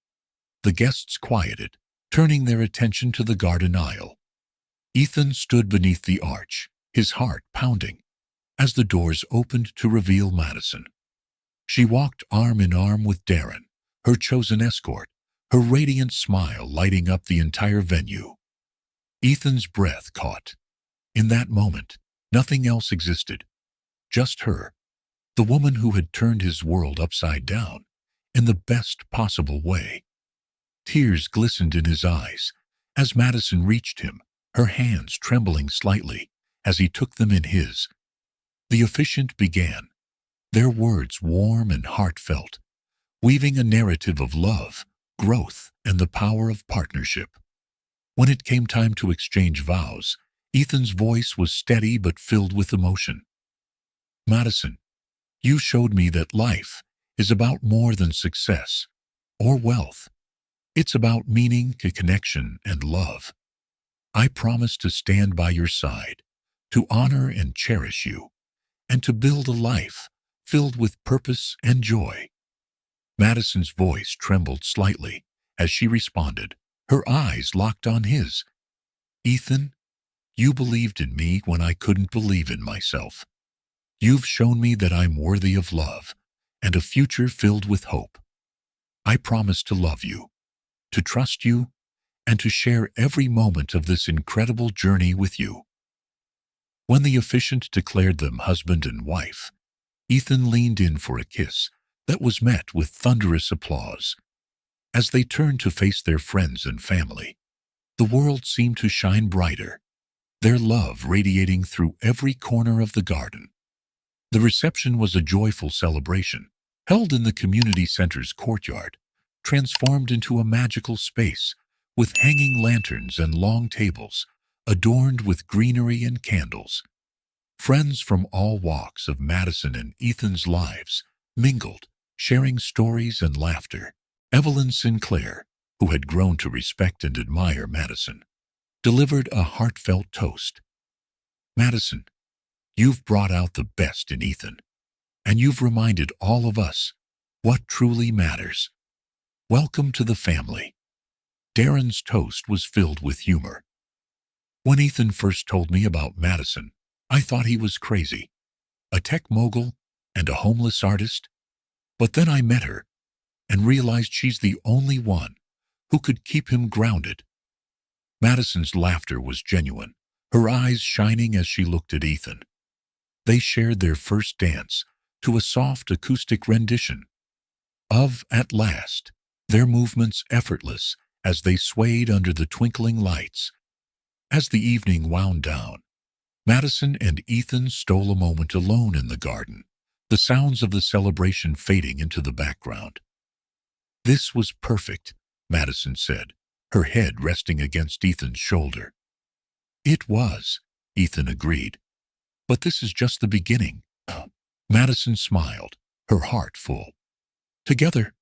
the guests quieted, turning their attention to the garden aisle. Ethan stood beneath the arch, his heart pounding, as the doors opened to reveal Madison. She walked arm in arm with Darren, her chosen escort, her radiant smile lighting up the entire venue. Ethan's breath caught. In that moment, nothing else existed. Just her, the woman who had turned his world upside down in the best possible way. Tears glistened in his eyes as Madison reached him, her hands trembling slightly as he took them in his. The officiant began, their words warm and heartfelt, weaving a narrative of love, growth, and the power of partnership. When it came time to exchange vows, Ethan's voice was steady but filled with emotion. Madison, you showed me that life is about more than success or wealth. It's about meaning, connection, and love. I promise to stand by your side, to honor and cherish you, and to build a life filled with purpose and joy. Madison's voice trembled slightly as she responded, her eyes locked on his. Ethan, you believed in me when I couldn't believe in myself. You've shown me that I'm worthy of love and a future filled with hope. I promise to love you, to trust you, and to share every moment of this incredible journey with you. When the officiant declared them husband and wife, Ethan leaned in for a kiss that was met with thunderous applause. As they turned to face their friends and family, the world seemed to shine brighter, their love radiating through every corner of the garden. The reception was a joyful celebration, held in the community center's courtyard, transformed into a magical space with hanging lanterns and long tables, adorned with greenery and candles. Friends from all walks of Madison and Ethan's lives mingled, sharing stories and laughter. Evelyn Sinclair, who had grown to respect and admire Madison, delivered a heartfelt toast. Madison, you've brought out the best in Ethan, and you've reminded all of us what truly matters. Welcome to the family. Darren's toast was filled with humor. When Ethan first told me about Madison, I thought he was crazy, a tech mogul and a homeless artist. But then I met her and realized she's the only one who could keep him grounded. Madison's laughter was genuine, her eyes shining as she looked at Ethan. They shared their first dance to a soft acoustic rendition of At Last, their movements effortless as they swayed under the twinkling lights. As the evening wound down, Madison and Ethan stole a moment alone in the garden, the sounds of the celebration fading into the background. This was perfect, Madison said, her head resting against Ethan's shoulder. It was, Ethan agreed. But this is just the beginning. Madison smiled, her heart full. Together,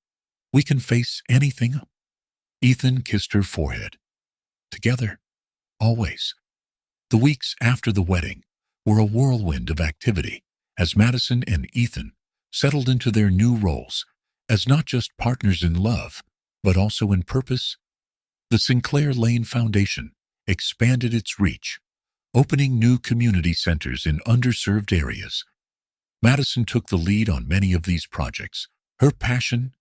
we can face anything. Ethan kissed her forehead. Together, always. The weeks after the wedding were a whirlwind of activity as Madison and Ethan settled into their new roles as not just partners in love, but also in purpose. The Sinclair Lane Foundation expanded its reach, opening new community centers in underserved areas. Madison took the lead on many of these projects, her passion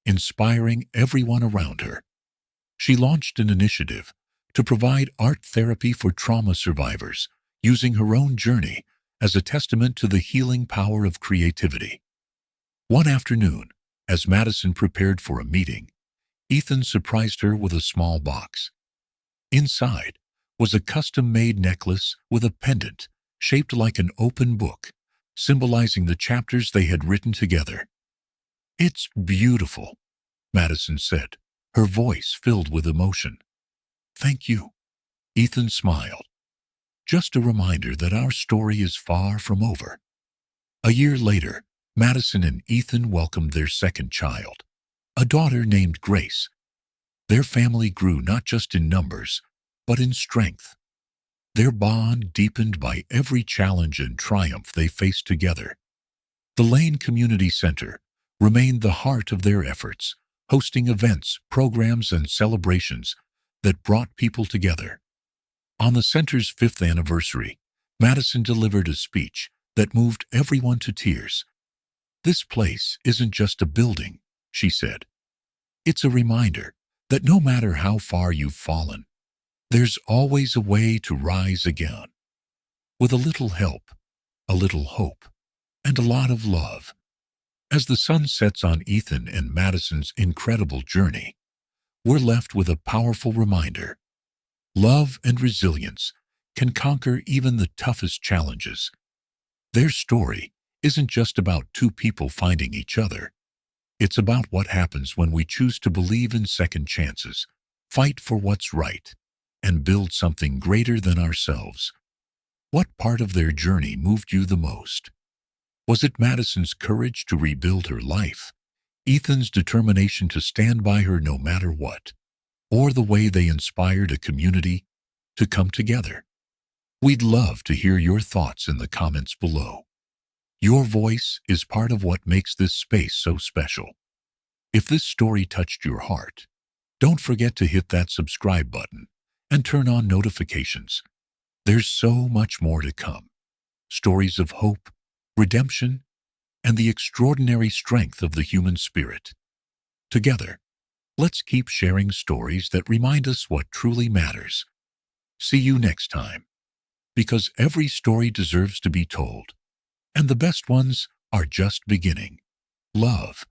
inspiring everyone around her. She launched an initiative to provide art therapy for trauma survivors, using her own journey as a testament to the healing power of creativity. One afternoon, as Madison prepared for a meeting, Ethan surprised her with a small box. Inside was a custom-made necklace with a pendant shaped like an open book, symbolizing the chapters they had written together. "It's beautiful," Madison said, her voice filled with emotion. "Thank you." Ethan smiled. "Just a reminder that our story is far from over." A year later, Madison and Ethan welcomed their second child, a daughter named Grace. Their family grew not just in numbers, but in strength. Their bond deepened by every challenge and triumph they faced together. The Lane Community Center remained the heart of their efforts, hosting events, programs, and celebrations that brought people together. On the center's 5th anniversary, Madison delivered a speech that moved everyone to tears. "This place isn't just a building," she said. "It's a reminder that no matter how far you've fallen, there's always a way to rise again. With a little help, a little hope, and a lot of love." As the sun sets on Ethan and Madison's incredible journey, we're left with a powerful reminder. Love and resilience can conquer even the toughest challenges. Their story isn't just about two people finding each other. It's about what happens when we choose to believe in second chances, fight for what's right, and build something greater than ourselves. What part of their journey moved you the most? Was it Madison's courage to rebuild her life, Ethan's determination to stand by her no matter what, or the way they inspired a community to come together? We'd love to hear your thoughts in the comments below. Your voice is part of what makes this space so special. If this story touched your heart, don't forget to hit that subscribe button and turn on notifications. There's so much more to come. Stories of hope, redemption, and the extraordinary strength of the human spirit. Together, let's keep sharing stories that remind us what truly matters. See you next time, because every story deserves to be told, and the best ones are just beginning. Love,